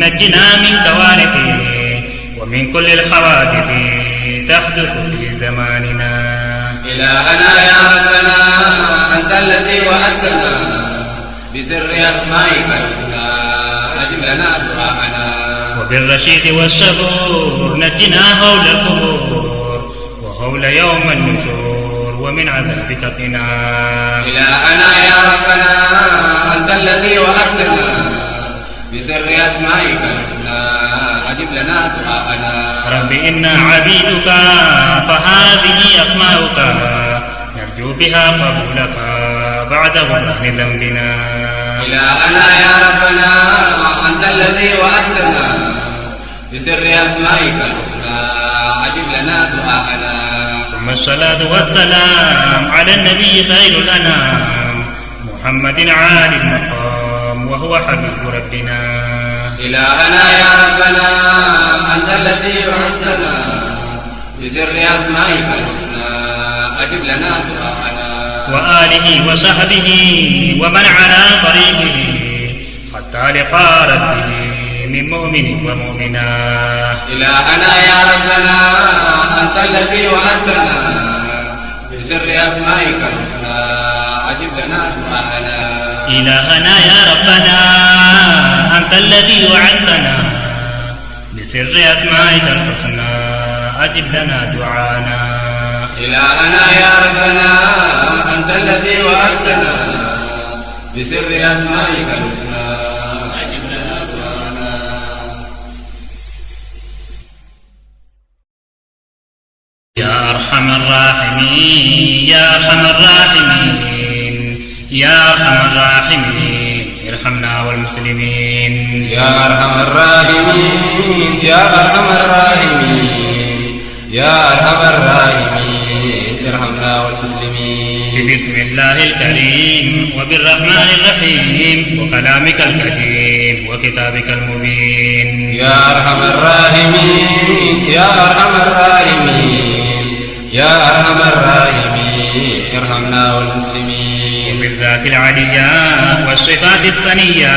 نجنا من كوارث ومن كل الحوادث تحدث في زماننا. إلهنا يا ربنا أنت الذي وعدتنا بسر أسمائك الحسنى أجب لنا دعاءنا وبالرشيد والشكور نجنا هول القبور وهول يوم النشور ومن عذابك قنا. إلهنا يا ربنا أنت الذي وعدتنا بسر أسمائك الحسنى أجب لنا دعاءنا رب إنا عبيدك فهذه أسماؤك نرجو بها قبولك بعد غفران ذنبنا. إلهنا يا ربنا أنت الذي وعدتنا بسر أسمائك الحسنى أجب لنا دعاءنا ثم الصلاة والسلام على النبي خير الأنام محمد عالي المقام وهو حبيب ربنا. إلهنا يا ربنا أنت الذي وعدتنا بسر أسمائك الحسنى أجب لنا دعاءنا وآله وصحبه ومن على طريقه حتى لقاء ربه من مؤمن ومؤمنا. إلهنا يا ربنا أنت الذي وعدتنا بسر أسمائك الحسنى أجب لنا دعاءنا إلهنا يا ربنا أنت الذي وعدتنا بسر أسمائك الحسنى أجب لنا دعانا. إلهنا يا ربنا أنت الذي وعدتنا بسر أسمائك الحسنى أجب لنا دعانا. يا أرحم الراحمين يا أرحم الراحمين يا أرحم الراحمين ارحمنا والمسلمين. يا أرحم الراحمين يا أرحم الراحمين يا أرحم الراحمين ارحمنا والمسلمين. بسم الله الكريم وبالرحمن الرحيم وكلامك القديم وكتابك المبين. يا أرحم الراحمين يا أرحم الراحمين يا أرحم الراحمين ارحمنا والمسلمين. وبالذات العليا والصفات السنية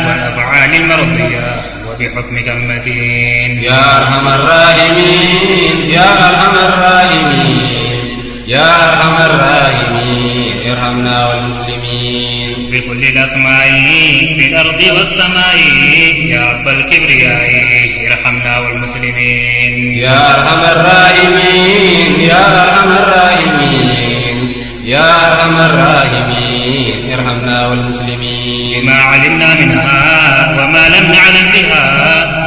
والأفعال المرضية وبحكمك المتين. يا أرحم الراحمين يا أرحم الراحمين يا أرحم الراحمين ارحمنا والمسلمين. بكل الأسماء في الأرض والسماء يا رب الكبرياء ارحمنا والمسلمين. يا أرحم الراحمين يا أرحم الراحمين يا أرحم الراحمين ارحمنا والمسلمين. بما علمنا منها وما لم نعلم بها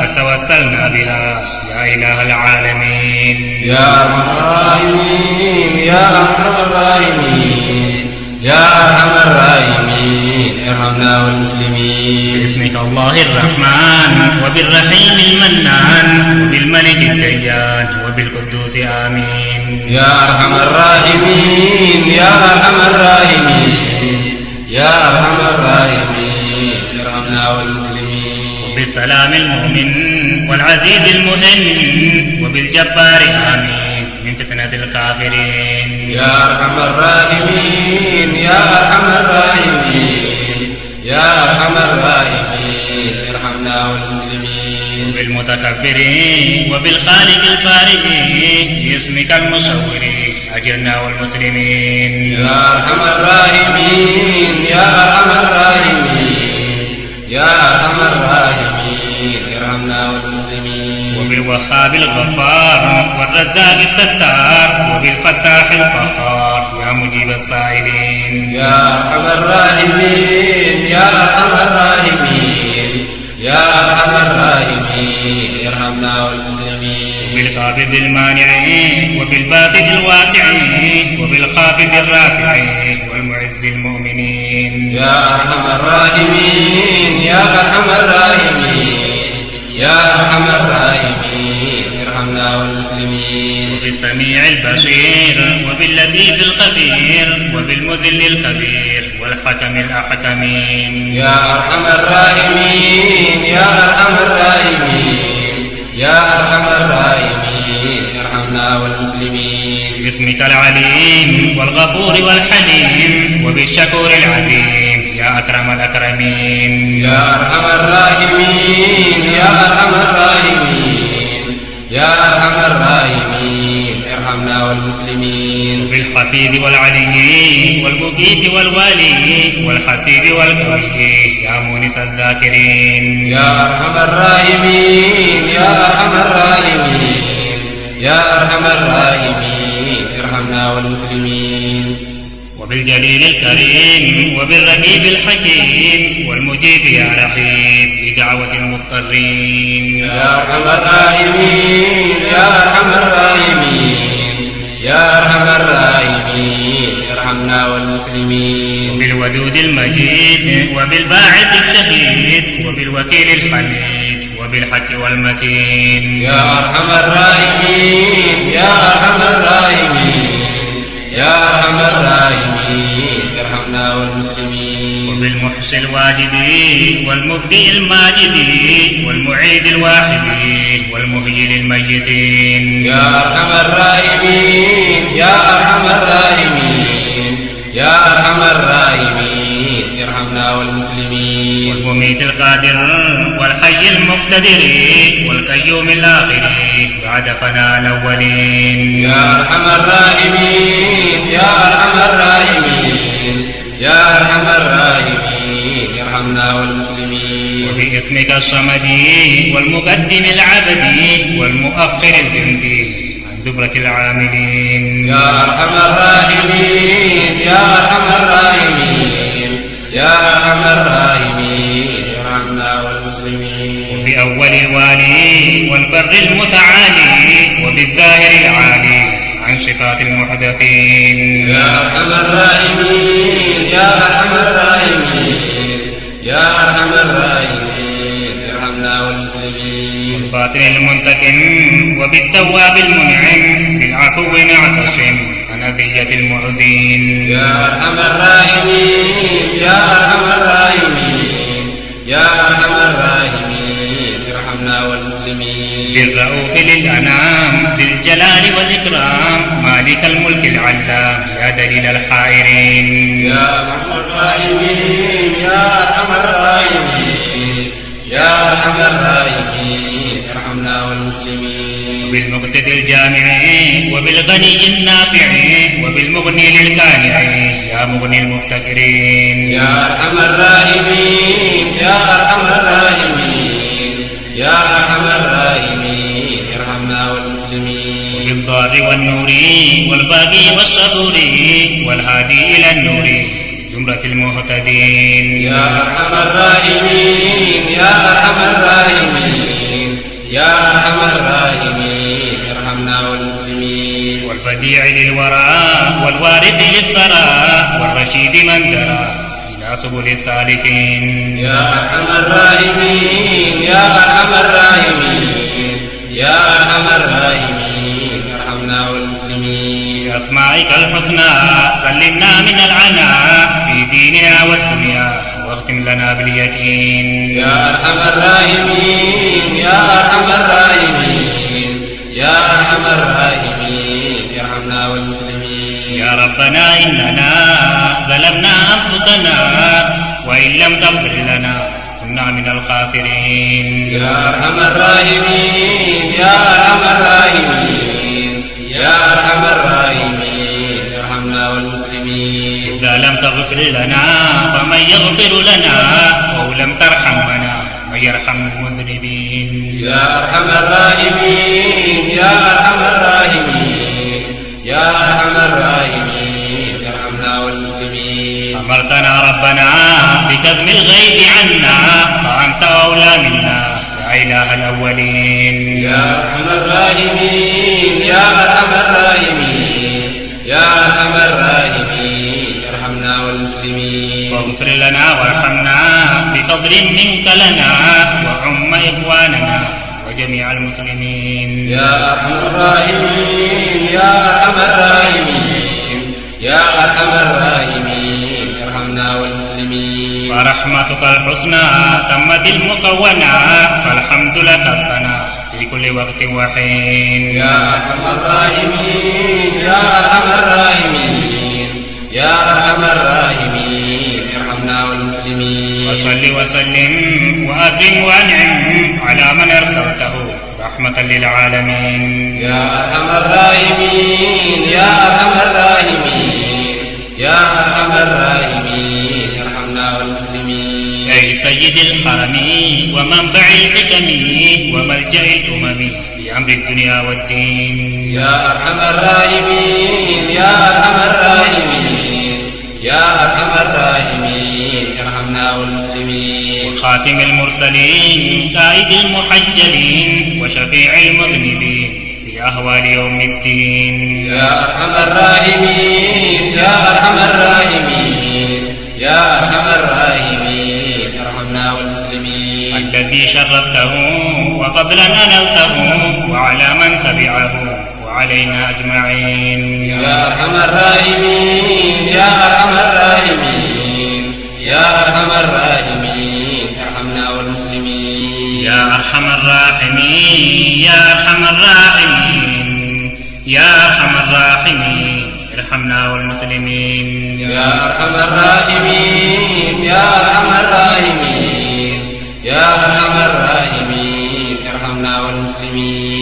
قد توسلنا بها يا إله العالمين. يا أرحم الراحمين يا أرحم الراحمين يا أرحم الراحمين ارحمنا والمسلمين. باسمك الله الرحمن وبالرحيم المنان وبالملك الديان وبالقدوس آمين. يا أرحم الراحمين يا أرحم الراحمين يا أرحم الراحمين ارحمنا والمسلمين. وبالسلام المؤمن والعزيز المهيمن وبالجبار آمين من فتنة الكافرين. يا أرحم الراحمين يا أرحم الراحمين يا أرحم الراحمين ارحمنا والمسلمين. وبالمتكبرين وبالخالق البارئ باسمك المصور أجرنا والمسلمين. يا أرحم الراحمين يا أرحم الراحمين يا أرحم الراحمين ارحمنا والمسلمين. وبالوهاب الغفار والرزاق الستار وبالفتاح القهار يا مجيب السائلين. يا أرحم الراحمين يا أرحم الراحمين يا أرحم الراحمين ارحمنا والمسلمين. وبالقابض المانع وبالباسط الواسع وبالخافض الرافع والمعز المؤمنين. يا أرحم الراحمين يا أرحم الراحمين يا أرحم الراحمين ارحمنا والمسلمين. وبالسميع البصير وباللطيف الخبير وبالمذل الكبير والحكم الأحكمين. يا أرحم الراحمين يا أرحم الراحمين يا أرحم الراحمين ارحمنا والمسلمين. باسمك العليم والغفور والحليم وبالشكور العظيم يا أكرم الأكرمين. يا أرحم الراحمين يا أرحم الراحمين يا أرحم الراحمين ارحمنا والمسلمين. بالحفيظ والعلي والمقيت والوالي والحسيب والقوي يا مونس الذاكرين. يا أرحم الراحمين يا أرحم الراحمين يا أرحم الراحمين ارحمنا والمسلمين. وبالجليل الكريم وبالرقيب الحكيم والمجيب يا رحيم بدعوة المضطرين. يا أرحم الراحمين يا أرحم الراحمين يا أرحم الراحمين ارحمنا والمسلمين. وبالودود المجيد وبالباعث الشهيد وبالوكيل الحميد وبالحق والمتين. يا أرحم الراحمين يا أرحم الراحمين يا أرحم الراحمين ارحمنا والمسلمين. وبالمحصي الواجد والمبدئ الماجد والمعيد الواحد والمهي للميتين. يا أرحم الراحمين يا أرحم الراحمين يا أرحم الراحمين ارحمنا والمسلمين. والمميت القادر والحي المقتدر والقيوم الآخر بعد فناء الأولين. يا أرحم الراحمين يا أرحم الراحمين يا أرحم الراحمين ارحمنا والمسلمين. وباسمك الصمد والمقدم العبدي والمؤخر الجندي عن زبرة العاملين. يا أرحم الراحمين يا أرحم الراحمين يا أرحم الراحمين ارحمنا والمسلمين. وبأول الوالي والبر المتعالي وبالظاهر العالي عن صفات المحدثين. يا أرحم الراحمين يا أرحم الراحمين يا أرحم الراحمين ارحمنا والمسلمين. والباطن المنتقم وبالتواب المنعم بالعفو نعتصم عن أذية المؤذين. يا أرحم الراحمين يا أرحم الراحمين يا أرحم الراحمين ارحمنا والمسلمين. بالرؤوف للأنام بالجلال والإكرام مالك الملك العلام يا دليل الحائرين. يا أرحم الراحمين يا أرحم الراحمين يا أرحم الراحمين ارحمنا والمسلمين. بالمقصد الجامع وبالغني النافع وبالمغني للكانع يا مغني المفتكرين. يا أرحم الراحمين يا أرحم الراحمين يا أرحم الراحمين ارحمنا والمسلمين. وبالضار والنور والباقي والصبور والهادي إلى النور زمرة المهتدين. يا أرحم الراحمين يا أرحم الراحمين يا أرحم الراحمين ارحمنا والمسلمين. والبديع للوراء والوارث للثراء والرشيد من درى إلى سبل السالكين. يا أرحم الراحمين يا أرحم الراحمين يا أرحم الراحمين ارحمنا ارحمنا والمسلمين. بأسمائك الحسنى سلمنا من العناء في ديننا والدنيا واختم لنا باليقين. يا أرحم الراحمين يا أرحم الراحمين يا أرحم الراحمين ارحمنا والمسلمين. يا ربنا إننا ظلمنا أنفسنا وإن لم تغفر لنا كنا من الخاسرين. يا أرحم الراحمين يا أرحم الراحمين يا أرحم الراحمين ارحمنا والمسلمين. إذا لم تغفر لنا فمن يغفر لنا أو لم ترحمنا من يرحم المذنبين. يا أرحم الراحمين يا أرحم الراحمين يا أرحم الراحمين ارحمنا والمسلمين. أمرتنا ربنا بكظم الغيب عنا فأنت أولى منا يا إله الأولين. يا أرحم الراحمين يا أرحم الراحمين يا أرحم الراحمين ارحمنا والمسلمين. فاغفر لنا وارحمنا بفضل منك لنا وعم إخواننا وجميع المسلمين. يا أرحم الراحمين يا أرحم الراحمين يا أرحم الراحمين ارحمنا والمسلمين. فرحمتك الحسنى تمت المكونة فالحمد لك الثناء في كل وقت وحين. يا أرحم الراحمين يا أرحم الراحمين يا أرحم الراحمين ارحمنا والمسلمين. وصل وسلم وأكرم وأنعم على من أرسلته رحمة للعالمين. يا أرحم الراحمين يا أرحم الراحمين يا أرحم الراحمين ارحمنا والمسلمين. أي سيد الحرم ومنبع الحكم وملجأ الأمم في أمر الدنيا والدين. يا أرحم الراحمين يا أرحم الراحمين يا أرحم الراحمين ارحمنا والمسلمين. وخاتم المرسلين قائد المحجلين وشفيع المذنبين في أهوال يوم الدين. يا أرحم الراحمين يا أرحم الراحمين يا أرحم الراحمين ارحمنا والمسلمين. الذي شرفته وفضلا أنلته وعلى من تبعه وعلينا أجمعين. يا أرحم الراحمين يا أرحم الراحمين يا أرحم الراحمين ارحمنا والمسلمين. يا أرحم الراحمين يا أرحم الراحمين يا أرحم الراحمين ارحمنا والمسلمين. يا أرحم الراحمين يا أرحم الراحمين يا أرحم الراحمين ارحمنا والمسلمين.